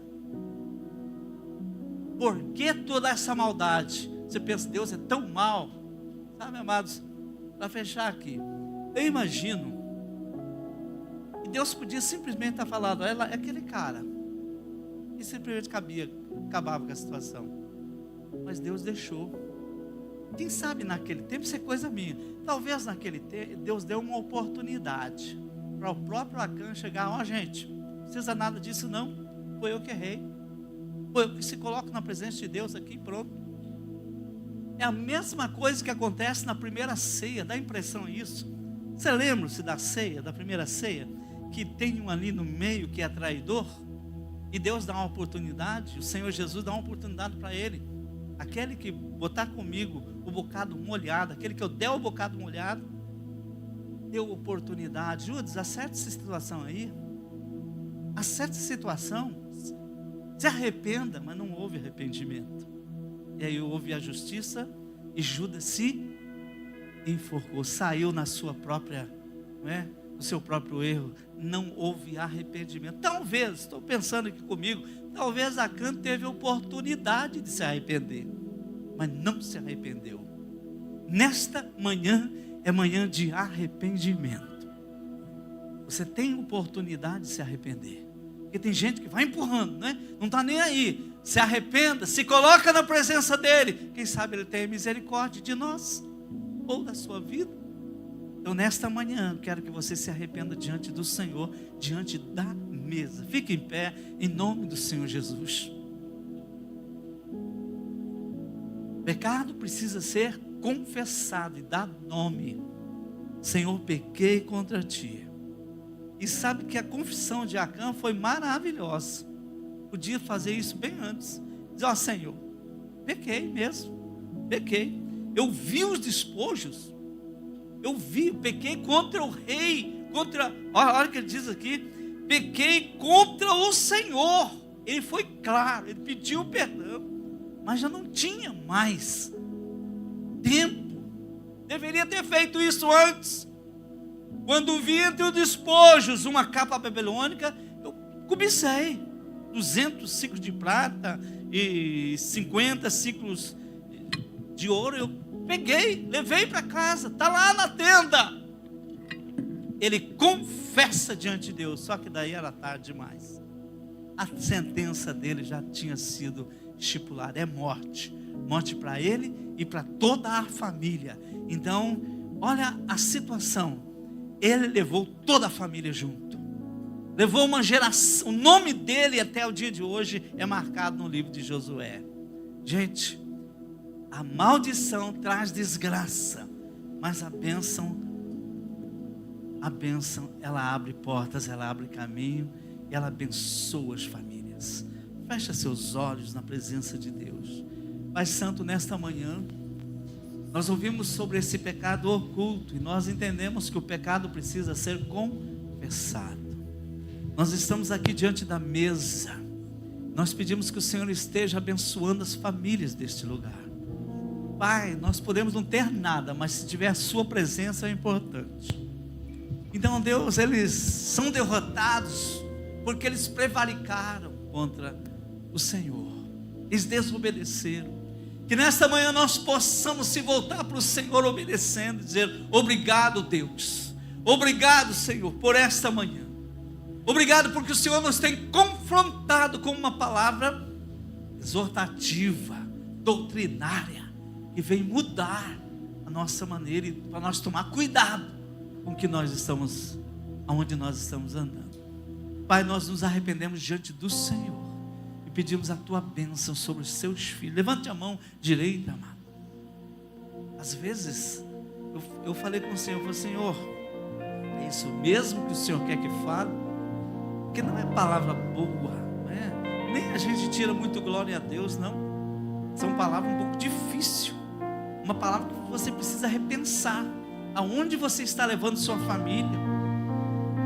Por que toda essa maldade? Você pensa, Deus é tão mal. Sabe, amados, para fechar aqui, eu imagino, e Deus podia simplesmente estar falando, é aquele cara, e simplesmente acabava com a situação, mas Deus deixou. Quem sabe naquele tempo, isso é coisa minha, talvez naquele tempo, Deus deu uma oportunidade, para o próprio Acã chegar, gente, não precisa nada disso não, foi eu que errei, foi eu que se coloca na presença de Deus aqui, pronto. É a mesma coisa que acontece na primeira ceia, dá impressão isso. Você lembra-se da ceia, da primeira ceia, que tem um ali no meio que é traidor, e Deus dá uma oportunidade, o Senhor Jesus dá uma oportunidade para ele, aquele que botar comigo o bocado molhado, aquele que eu der o bocado molhado, deu oportunidade. Judas, acerta essa situação aí, acerta essa situação, se arrependa, mas não houve arrependimento. E aí houve a justiça, e Judas se enforcou, saiu na sua própria, no seu próprio erro, não houve arrependimento. Talvez, estou pensando aqui comigo, talvez Acã teve oportunidade de se arrepender, mas não se arrependeu. Nesta manhã, é manhã de arrependimento. Você tem oportunidade de se arrepender, porque tem gente que vai empurrando, não está nem aí. Se arrependa, se coloca na presença dele, quem sabe ele tem misericórdia de nós, ou da sua vida. Então nesta manhã, quero que você se arrependa diante do Senhor, diante da mesa. Fique em pé, em nome do Senhor Jesus. Pecado precisa ser confessado e dar nome. Senhor, pequei contra ti. E sabe que a confissão de Acã foi maravilhosa. Podia fazer isso bem antes. Dizer, Senhor, pequei mesmo, pequei. Eu vi os despojos, pequei contra o rei, olha o que ele diz aqui, pequei contra o Senhor. Ele foi claro, ele pediu perdão. mas já não tinha mais tempo. Deveria ter feito isso antes. Quando vi entre os despojos uma capa babilônica, eu cobicei 200 ciclos de prata e 50 ciclos de ouro. Eu peguei, levei para casa, está lá na tenda. Ele confessa diante de Deus, só que daí era tarde demais. A sentença dele já tinha sido estipulada, é morte. Morte para ele e para toda a família. Então, olha a situação. Ele levou toda a família junto. Levou uma geração. O nome dele até o dia de hoje é marcado no livro de Josué. Gente, a maldição traz desgraça, mas a bênção, ela abre portas, ela abre caminho, e ela abençoa as famílias. Fecha seus olhos na presença de Deus. Pai Santo, nesta manhã, nós ouvimos sobre esse pecado oculto, e nós entendemos que o pecado precisa ser confessado. Nós estamos aqui diante da mesa, nós pedimos que o Senhor esteja abençoando as famílias deste lugar. Pai, nós podemos não ter nada, mas se tiver a sua presença é importante. Então, Deus, eles são derrotados porque eles prevaricaram contra o Senhor, eles desobedeceram. Que nesta manhã nós possamos se voltar para o Senhor obedecendo e dizer: obrigado, Deus, obrigado, Senhor, por esta manhã. Obrigado porque o Senhor nos tem confrontado com uma palavra exortativa, doutrinária, que vem mudar a nossa maneira, e para nós tomar cuidado com o que nós estamos, aonde nós estamos andando. Pai, nós nos arrependemos diante do Senhor e pedimos a tua bênção sobre os seus filhos. Levante a mão direita, amado. Às vezes eu falei com o Senhor, eu falei: Senhor, é isso mesmo que o Senhor quer que fale? Porque não é palavra boa, não é? Nem a gente tira muito glória a Deus, não. São palavras um pouco difíceis, uma palavra que você precisa repensar. Aonde você está levando sua família?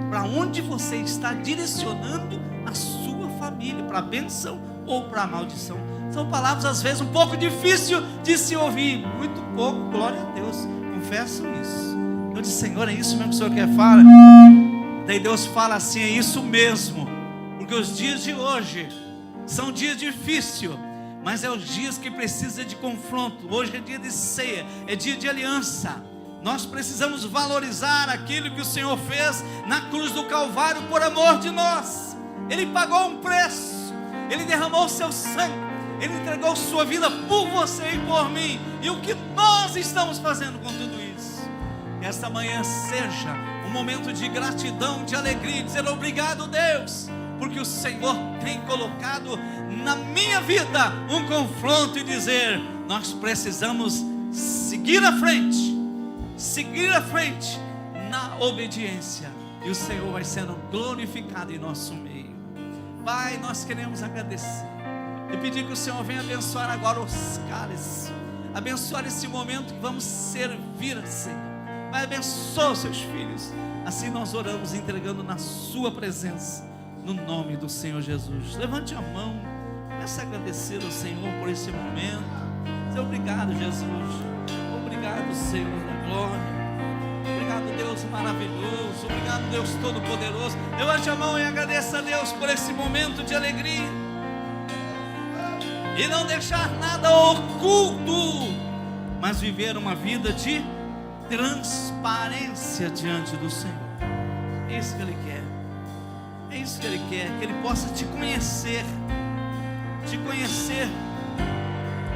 Para onde você está direcionando a sua família? Para a bênção ou para a maldição? São palavras às vezes um pouco difícil de se ouvir. Muito pouco, glória a Deus, confesso isso. Eu disse: Senhor, é isso mesmo que o Senhor quer falar? Daí Deus fala assim: é isso mesmo. Porque os dias de hoje são dias difíceis, mas é os dias que precisa de confronto. Hoje é dia de ceia, é dia de aliança. Nós precisamos valorizar aquilo que o Senhor fez na cruz do Calvário por amor de nós. Ele pagou um preço, Ele derramou seu sangue, Ele entregou sua vida por você e por mim. E o que nós estamos fazendo com tudo isso? Que esta manhã seja um momento de gratidão, de alegria, dizer: obrigado, Deus, porque o Senhor tem colocado na minha vida um confronto, e dizer: nós precisamos seguir à frente na obediência, e o Senhor vai sendo glorificado em nosso meio. Pai, nós queremos agradecer e pedir que o Senhor venha abençoar agora os cálices, abençoar esse momento que vamos servir a Senhor. Pai, abençoa os seus filhos. Assim nós oramos, entregando na sua presença, no nome do Senhor Jesus. Levante a mão, comece a agradecer ao Senhor por esse momento. Dizer: obrigado, Jesus, obrigado, Senhor da glória, obrigado, Deus maravilhoso, obrigado, Deus todo-poderoso. Levante a mão e agradeça a Deus por esse momento de alegria, e não deixar nada oculto, mas viver uma vida de transparência diante do Senhor. É isso que Ele quer, é isso que Ele quer, que Ele possa te conhecer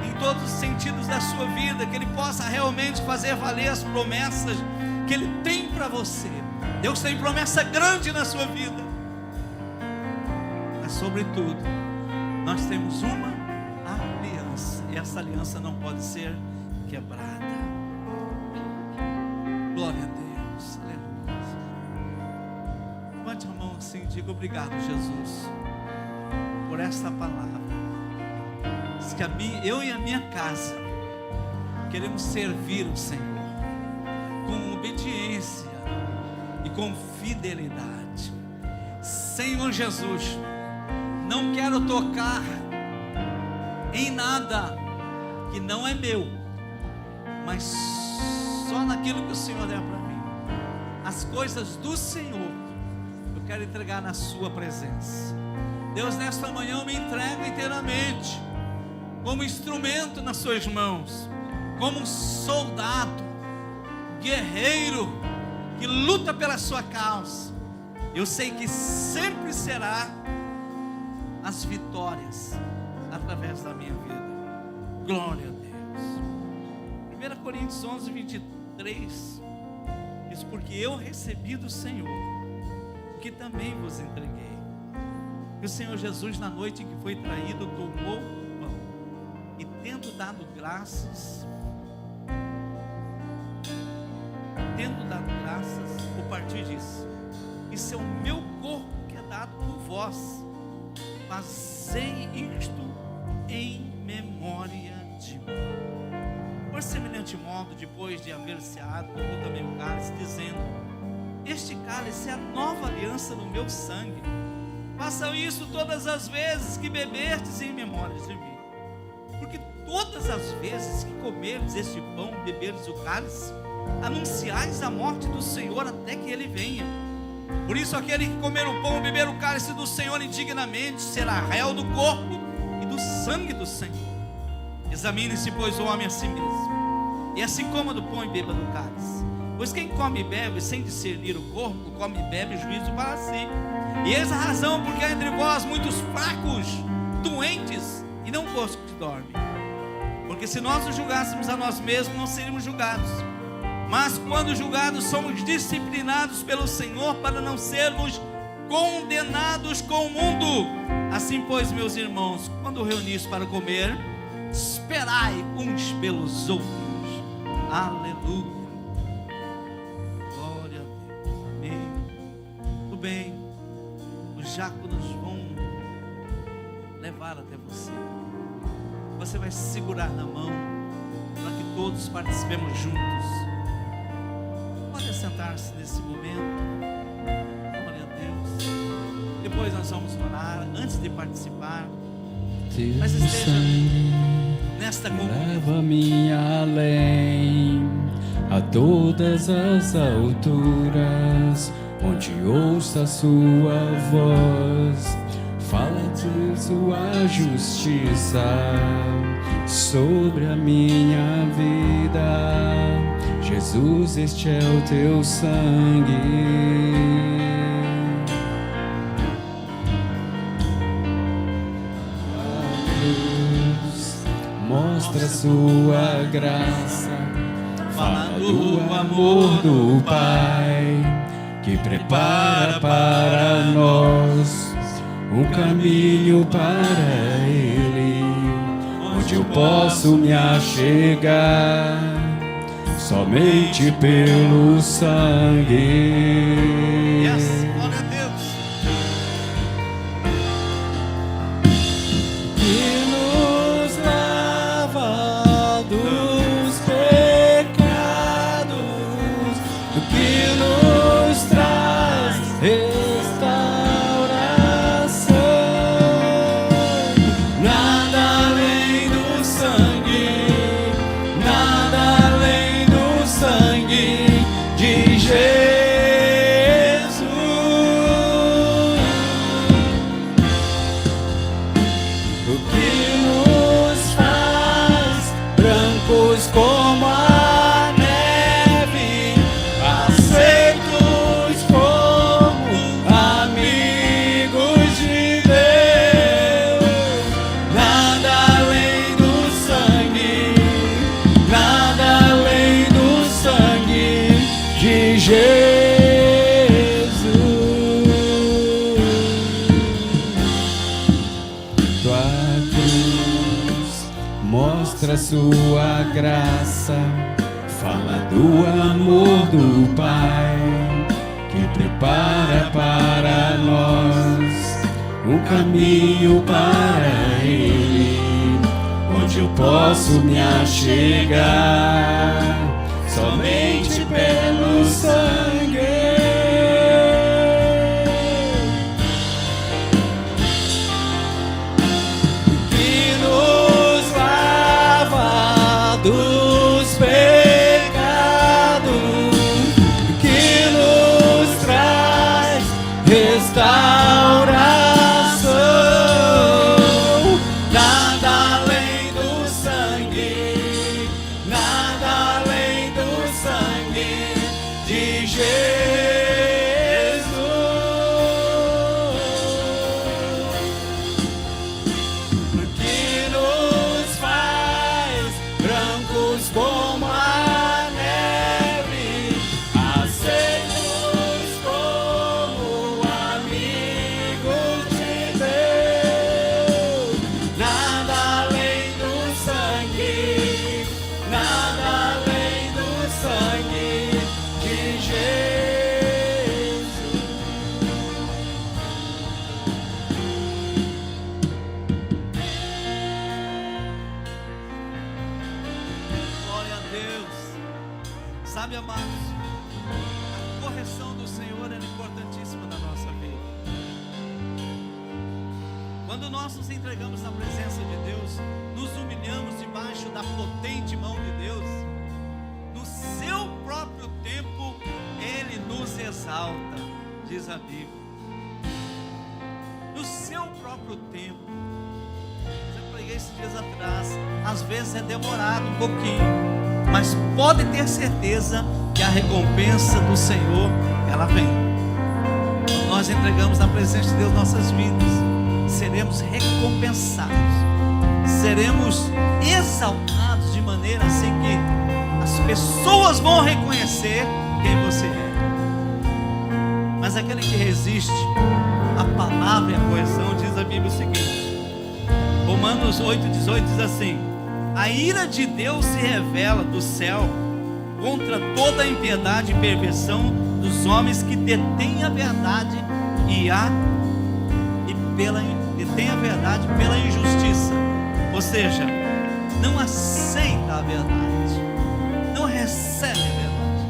em todos os sentidos da sua vida, que Ele possa realmente fazer valer as promessas que Ele tem para você. Deus tem promessa grande na sua vida, mas sobretudo nós temos uma aliança, e essa aliança não pode ser quebrada. Glória a Deus, aleluia. Levante a mão assim e diga: obrigado, Jesus, por esta palavra. Diz que eu e a minha casa queremos servir o Senhor com obediência e com fidelidade. Senhor Jesus, não quero tocar em nada que não é meu, mas só naquilo que o Senhor der para mim. As coisas do Senhor eu quero entregar na sua presença. Deus, nesta manhã eu me entrego inteiramente, como instrumento nas suas mãos, como um soldado, guerreiro, que luta pela sua causa. Eu sei que sempre será as vitórias através da minha vida. Glória a Deus. 1 Coríntios 11, 23 diz: porque eu recebi do Senhor o que também vos entreguei, que o Senhor Jesus, na noite em que foi traído, tomou o pão e, tendo dado graças, o partiu e disse: isso é o meu corpo que é dado por vós, fazei isto em memória de mim. Por semelhante modo, depois de haver ceado, tomou também o cálice, dizendo: este cálice é a nova aliança no meu sangue. Façam isso todas as vezes que beberdes em memória de mim. Porque todas as vezes que comerdes este pão, beberdes o cálice, anunciais a morte do Senhor até que Ele venha. Por isso, aquele que comer o pão e beber o cálice do Senhor indignamente será réu do corpo e do sangue do Senhor. Examine-se, pois, o homem a si mesmo, e assim coma do pão e beba do cálice. Pois quem come e bebe sem discernir o corpo, come e bebe juízo para si. E eis a razão porque há entre vós muitos fracos, doentes, e não poucos que dormem. Porque se nós nos julgássemos a nós mesmos, não seríamos julgados. Mas quando julgados, somos disciplinados pelo Senhor, para não sermos condenados com o mundo. Assim, pois, meus irmãos, quando reunis para comer, esperai uns pelos outros. Aleluia. Glória a Deus. Amém. Tudo bem. Os diáconos vão levar até você. Você vai segurar na mão, para que todos participemos juntos. Pode sentar-se nesse momento. Glória a Deus. Depois nós vamos orar, antes de participar. Mas esteja nesta comunhão. Leva-me além, a todas as alturas, onde ouça a sua voz. Fala de sua justiça sobre a minha vida. Jesus, este é o teu sangue. Mostra sua graça, fala do amor do Pai, que prepara para nós um caminho para Ele, onde eu posso me achegar somente pelo sangue. Yes, glória a Deus. Que nos lava dos pecados, que nos traz restauração. Nada além do sangue, nada além do sangue de Jesus. O que nos faz brancos como a neve, aceitos como amigos de Deus. Nada além do sangue, nada além do sangue de Jesus. Tua cruz mostra sua graça, fala do amor do Pai, que prepara para nós um caminho para Ele, onde eu posso me achegar somente pelo sangue. Que nos Sabe, amados, a correção do Senhor é importantíssima na nossa vida. Quando nós nos entregamos na presença de Deus, nos humilhamos debaixo da potente mão de Deus, no seu próprio tempo Ele nos exalta, diz a Bíblia. No seu próprio tempo. Eu preguei esses dias atrás. Às vezes é demorado um pouquinho, mas pode ter certeza que a recompensa do Senhor, ela vem. Quando nós entregamos na presença de Deus nossas vidas, seremos recompensados, seremos exaltados de maneira assim que as pessoas vão reconhecer quem você é. Mas aquele que resiste a palavra e a correção, diz a Bíblia o seguinte, Romanos 8,18 diz assim: a ira de Deus se revela do céu contra toda a impiedade e perversão dos homens que detêm a verdade detêm a verdade pela injustiça. Ou seja, não aceita a verdade, não recebe a verdade,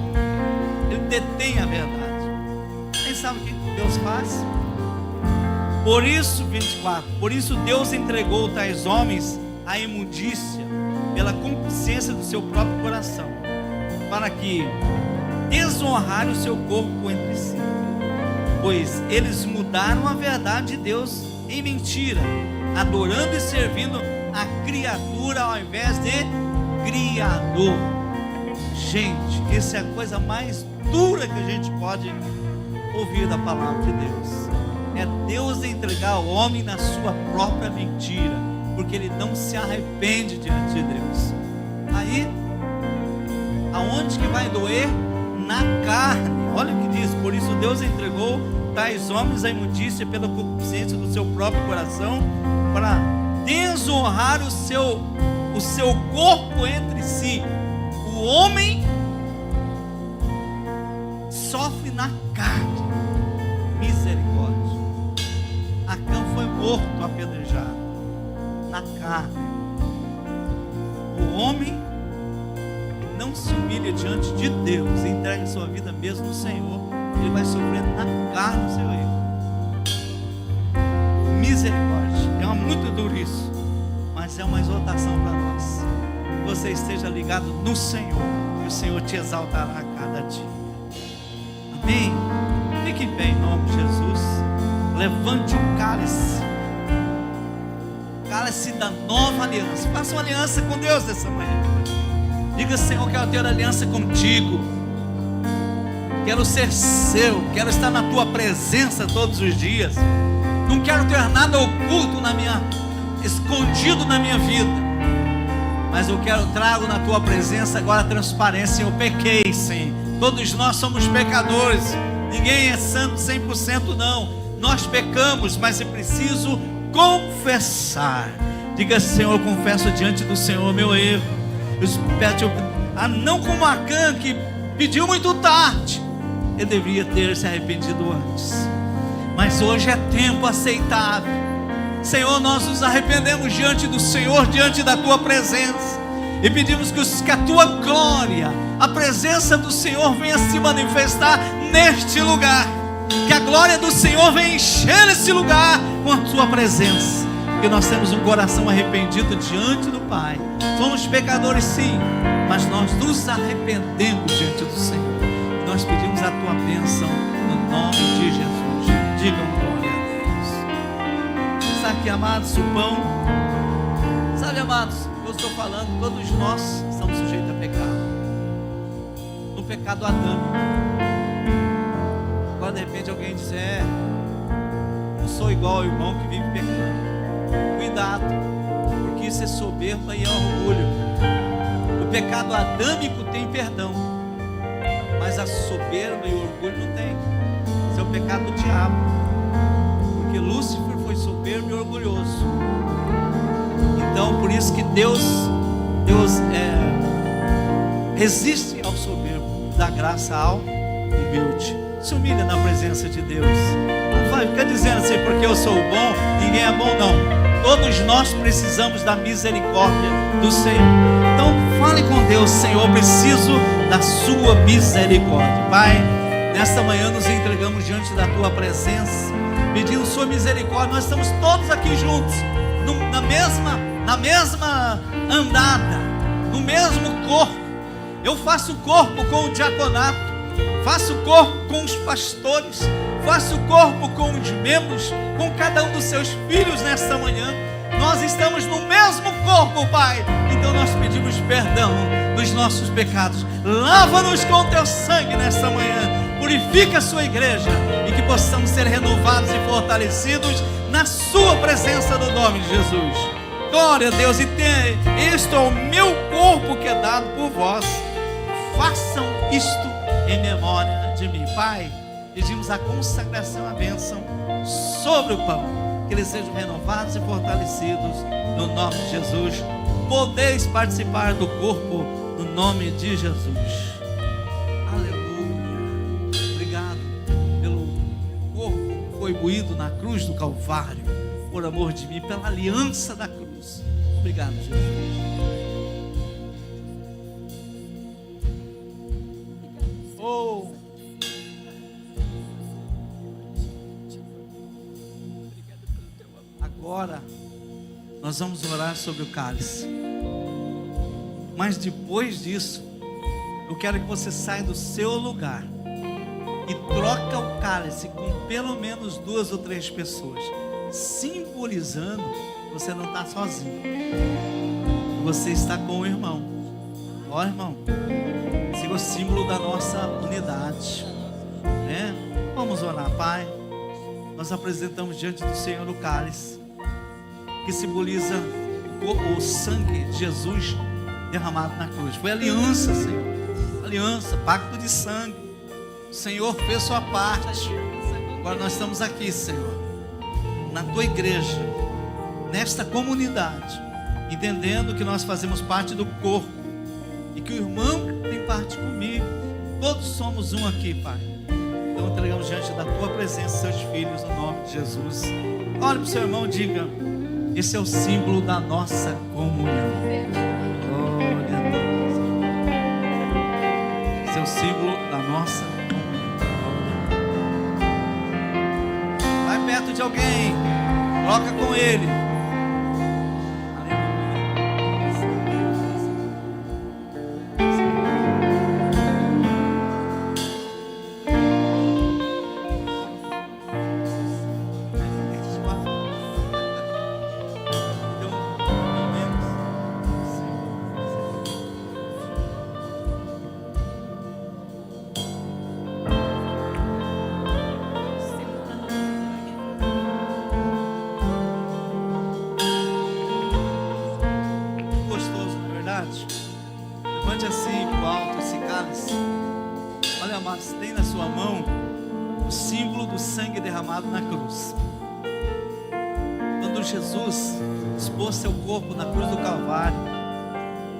ele detém a verdade. Quem sabe o que Deus faz? Por isso, 24, por isso Deus entregou tais homens à imundícia pela concupiscência do seu próprio coração, para que desonrarem o seu corpo entre si, pois eles mudaram a verdade de Deus em mentira, adorando e servindo a criatura ao invés de Criador. Gente, essa é a coisa mais dura que a gente pode ouvir da palavra de Deus. É Deus entregar o homem na sua própria mentira, porque ele não se arrepende diante de Deus. Aí, aonde que vai doer? Na carne. Olha o que diz: por isso Deus entregou tais homens à imundícia pela concupiscência do seu próprio coração, para desonrar o seu corpo entre si. O homem sofre na carne. Misericórdia. Acã foi morto, apedrejado na carne. O homem não se humilha diante de Deus, entrega sua vida mesmo no Senhor, ele vai sofrer na carne o seu erro. Misericórdia. É muito duro isso, mas é uma exortação para nós. Você esteja ligado no Senhor, e o Senhor te exaltará a cada dia. Amém? Fique em pé em nome de Jesus. Levante o cálice da nova aliança. Faça uma aliança com Deus nessa manhã. Diga: Senhor, quero ter aliança contigo, quero ser seu, quero estar na tua presença todos os dias. Não quero ter nada oculto escondido na minha vida, mas eu trago na tua presença agora a transparência. Eu pequei, sim, todos nós somos pecadores, ninguém é santo 100% não, nós pecamos, mas é preciso confessar. Diga: Senhor, eu confesso diante do Senhor meu erro. Não como Acã, que pediu muito tarde, ele deveria ter se arrependido antes, mas hoje é tempo aceitável. Senhor, nós nos arrependemos diante do Senhor, diante da tua presença, e pedimos que a tua glória, a presença do Senhor venha se manifestar neste lugar, que a glória do Senhor venha encher esse lugar com a tua presença, que nós temos um coração arrependido diante do Pai. Somos pecadores sim, mas nós nos arrependemos diante do Senhor, e nós pedimos a tua bênção no nome de Jesus. Digam glória a Deus. Está aqui, amados, o pão. Sabe, amados, eu estou falando, todos nós estamos sujeitos a pecado, no pecado adâmico. Agora de repente alguém diz: não sou igual ao irmão que vive pecando. Cuidado, porque isso é soberba e é orgulho. O pecado adâmico tem perdão, mas a soberba e o orgulho não tem. Isso é o pecado do diabo, porque Lúcifer foi soberbo e orgulhoso. Então por isso que Deus resiste ao soberbo, dá graça ao humilde. Se humilha na presença de Deus. Não vai ficar dizendo assim: porque eu sou bom, ninguém é bom. Não, todos nós precisamos da misericórdia do Senhor. Então Então fale com Deus: Senhor, eu preciso da sua misericórdia. Pai, nesta manhã nos entregamos diante da tua presença, pedindo sua misericórdia. Nós estamos todos aqui juntos, na mesma andada, no mesmo corpo. Eu faço corpo com o diaconato, faço corpo com os pastores, faço corpo com os membros, com cada um dos seus filhos nesta manhã. Nós estamos no mesmo corpo, Pai. Então nós pedimos perdão dos nossos pecados. Lava-nos com teu sangue nesta manhã. Purifica a sua igreja e que possamos ser renovados e fortalecidos na sua presença, no nome de Jesus. Glória a Deus. E este é o meu corpo que é dado por vós. Façam isto em memória de mim. Pai, pedimos a consagração, a bênção sobre o pão. Que eles sejam renovados e fortalecidos no nome de Jesus. Podeis participar do corpo no nome de Jesus. Aleluia. Obrigado pelo corpo que foi moído na cruz do Calvário, por amor de mim, pela aliança da cruz. Obrigado, Jesus. Agora nós vamos orar sobre o cálice. Mas depois disso, eu quero que você saia do seu lugar e troca o cálice com pelo menos 2 ou 3 pessoas, simbolizando que você não está sozinho, você está com o irmão. Ó, irmão, siga o símbolo da nossa unidade, né? Vamos orar. Pai, nós apresentamos diante do Senhor o cálice, que simboliza o sangue de Jesus derramado na cruz. Foi aliança, Senhor, aliança, pacto de sangue. O Senhor fez sua parte. Agora nós estamos aqui, Senhor, na tua igreja, nesta comunidade, entendendo que nós fazemos parte do corpo e que o irmão tem parte comigo. Todos somos um aqui, Pai. Então entregamos diante da tua presença seus filhos, no nome de Jesus. Olhe para o seu irmão e diga: esse é o símbolo da nossa comunhão. Glória a Deus. Esse é o símbolo da nossa comunhão. Vai perto de alguém, troca com ele. Levante assim para o alto esse cálice. Olha, amados, tem na sua mão o símbolo do sangue derramado na cruz. Quando Jesus expôs seu corpo na cruz do Calvário,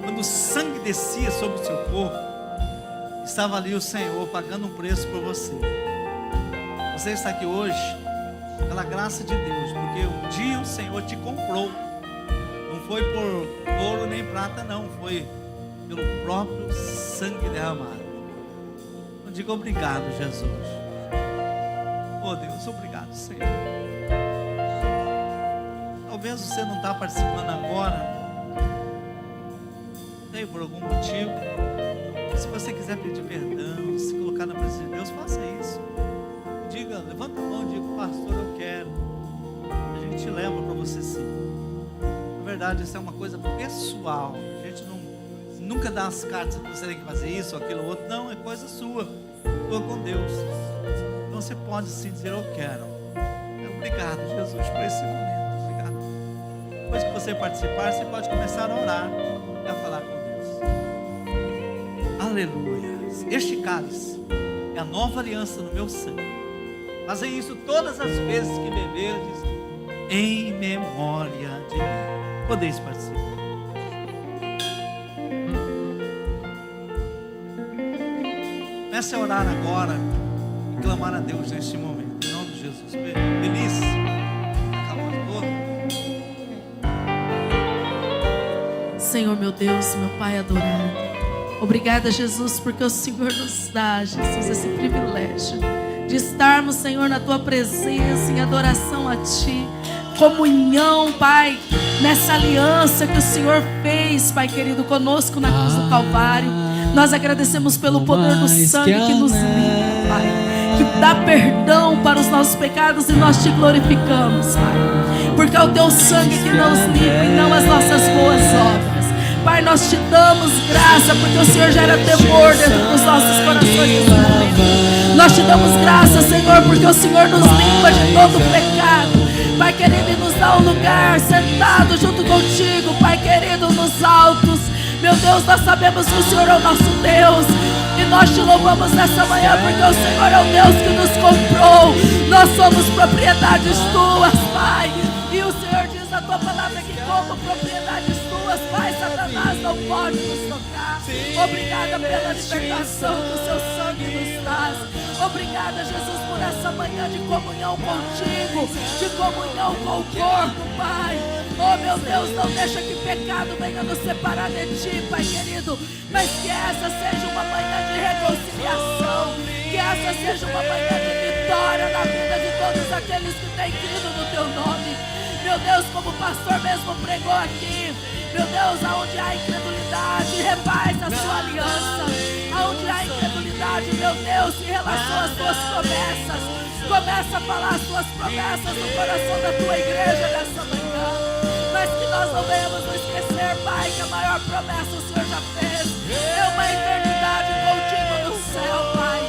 quando o sangue descia sobre o seu corpo, estava ali o Senhor pagando um preço por você. Você está aqui hoje pela graça de Deus, porque um dia o Senhor te comprou. Não foi por ouro nem prata, não, foi pelo próprio sangue derramado. Eu digo obrigado, Jesus. Oh Deus, obrigado, Senhor. Talvez você não está participando agora, sei, por algum motivo. Se você quiser pedir perdão, se colocar na presença de Deus, faça isso. Diga, levanta a mão e diga: pastor, eu quero. A gente leva para você, sim. Na verdade, isso é uma coisa pessoal. A gente nunca dá as cartas que você tem que fazer isso ou aquilo ou outro. Não, é coisa sua. Estou com Deus. Então você pode sim dizer: eu quero. Obrigado, Jesus, por esse momento. Obrigado. Depois que você participar, você pode começar a orar e a falar com Deus. Aleluia. Este cálice é a nova aliança no meu sangue. Fazem isso todas as vezes que beberdes, em memória de mim. Podeis participar. Comece a orar agora e clamar a Deus neste momento, em nome de Jesus. Feliz, acabou de boa. Senhor, meu Deus, meu Pai adorado. Obrigada, Jesus, porque o Senhor nos dá, Jesus, esse privilégio de estarmos, Senhor, na Tua presença, em adoração a Ti. Comunhão, Pai, nessa aliança que o Senhor fez, Pai querido, conosco na cruz do Calvário. Nós agradecemos pelo poder do sangue que nos limpa, Pai, que dá perdão para os nossos pecados, e nós Te glorificamos, Pai, porque é o Teu sangue que nos limpa e não as nossas boas obras. Pai, nós Te damos graça, porque o Senhor gera temor dentro dos nossos corações nesse momento. Nós Te damos graça, Senhor, porque o Senhor nos limpa de todo o pecado. Pai querido, e nos dá um lugar sentado junto contigo, Pai querido, nos altos. Meu Deus, nós sabemos que o Senhor é o nosso Deus, e nós Te louvamos nessa manhã, porque o Senhor é o Deus que nos comprou. Nós somos propriedades Tuas, Pai, e o Senhor diz na Tua palavra que como propriedades Tuas, Pai, Satanás não pode nos tocar. Obrigada pela libertação que o Seu sangue nos traz. Obrigada, Jesus, por essa manhã de comunhão contigo, de comunhão com o corpo, Pai. Oh, meu Deus, não deixa que pecado venha nos separar de Ti, Pai querido, mas que essa seja uma manhã de reconciliação, que essa seja uma manhã de vitória na vida de todos aqueles que têm crido no Teu nome. Meu Deus, como o pastor mesmo pregou aqui, meu Deus, aonde há incredulidade, refaz a Sua aliança. Aonde há incredulidade, meu Deus, em relação às Tuas promessas, começa a falar as Tuas promessas no coração da Tua igreja nessa manhã. Mas que nós não venhamos nos esquecer, Pai, que a maior promessa o Senhor já fez é uma eternidade contigo no céu, Pai.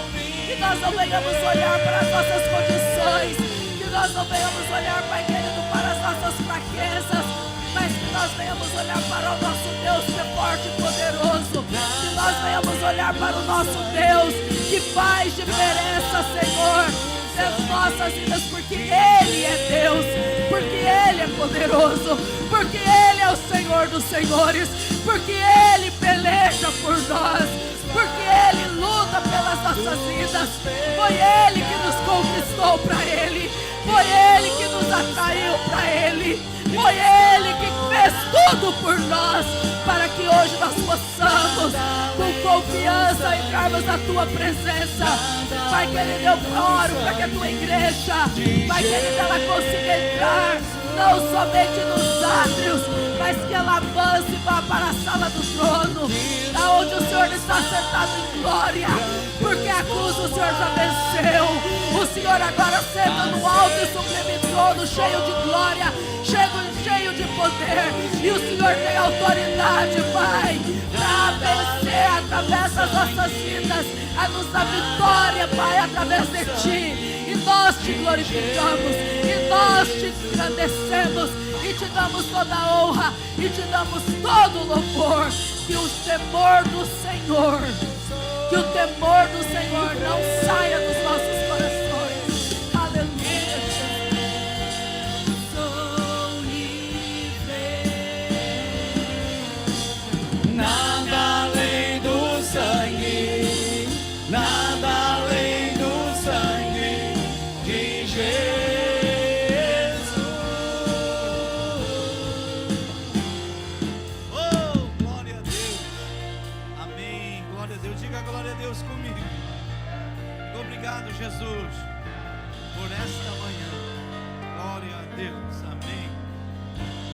Que nós não venhamos olhar para as nossas condições, que nós não venhamos olhar, Pai querido, para as nossas fraquezas, mas que nós venhamos olhar para o nosso Deus que é forte e poderoso, que nós venhamos olhar para o nosso Deus que faz diferença, Senhor, nas nossas vidas, porque Ele é Deus, porque Ele é poderoso, porque Ele é o Senhor dos senhores, porque Ele peleja por nós, porque Ele luta pelas nossas vidas. Foi Ele que nos conquistou para Ele, foi Ele que nos atraiu para Ele, foi Ele que fez tudo por nós, para que hoje nós possamos, com confiança, entrarmos na Tua presença. Pai querido, eu oro para que a Tua igreja, Pai querido, ela consiga entrar, não somente nos átrios, mas que ela avance e vá para a sala do trono, aonde o Senhor está sentado em glória, porque a cruz o Senhor já venceu. O Senhor agora senta no alto e sublime trono, cheio de glória, cheio de poder, e o Senhor tem autoridade, Pai, para vencer através das nossas vidas, a nos dar vitória, Pai, através de Ti. E nós Te glorificamos, e nós Te engrandecemos, e Te damos toda a honra, e Te damos todo o louvor. Que o temor do Senhor, que o temor do Senhor não saia dos nossos corações. Aleluia. Sou livre. Nada além do sangue, nada além do sangue de Jesus. Oh, glória a Deus. Amém. Glória a Deus. Diga glória a Deus comigo. Obrigado, Jesus, por esta manhã. Glória a Deus. Amém.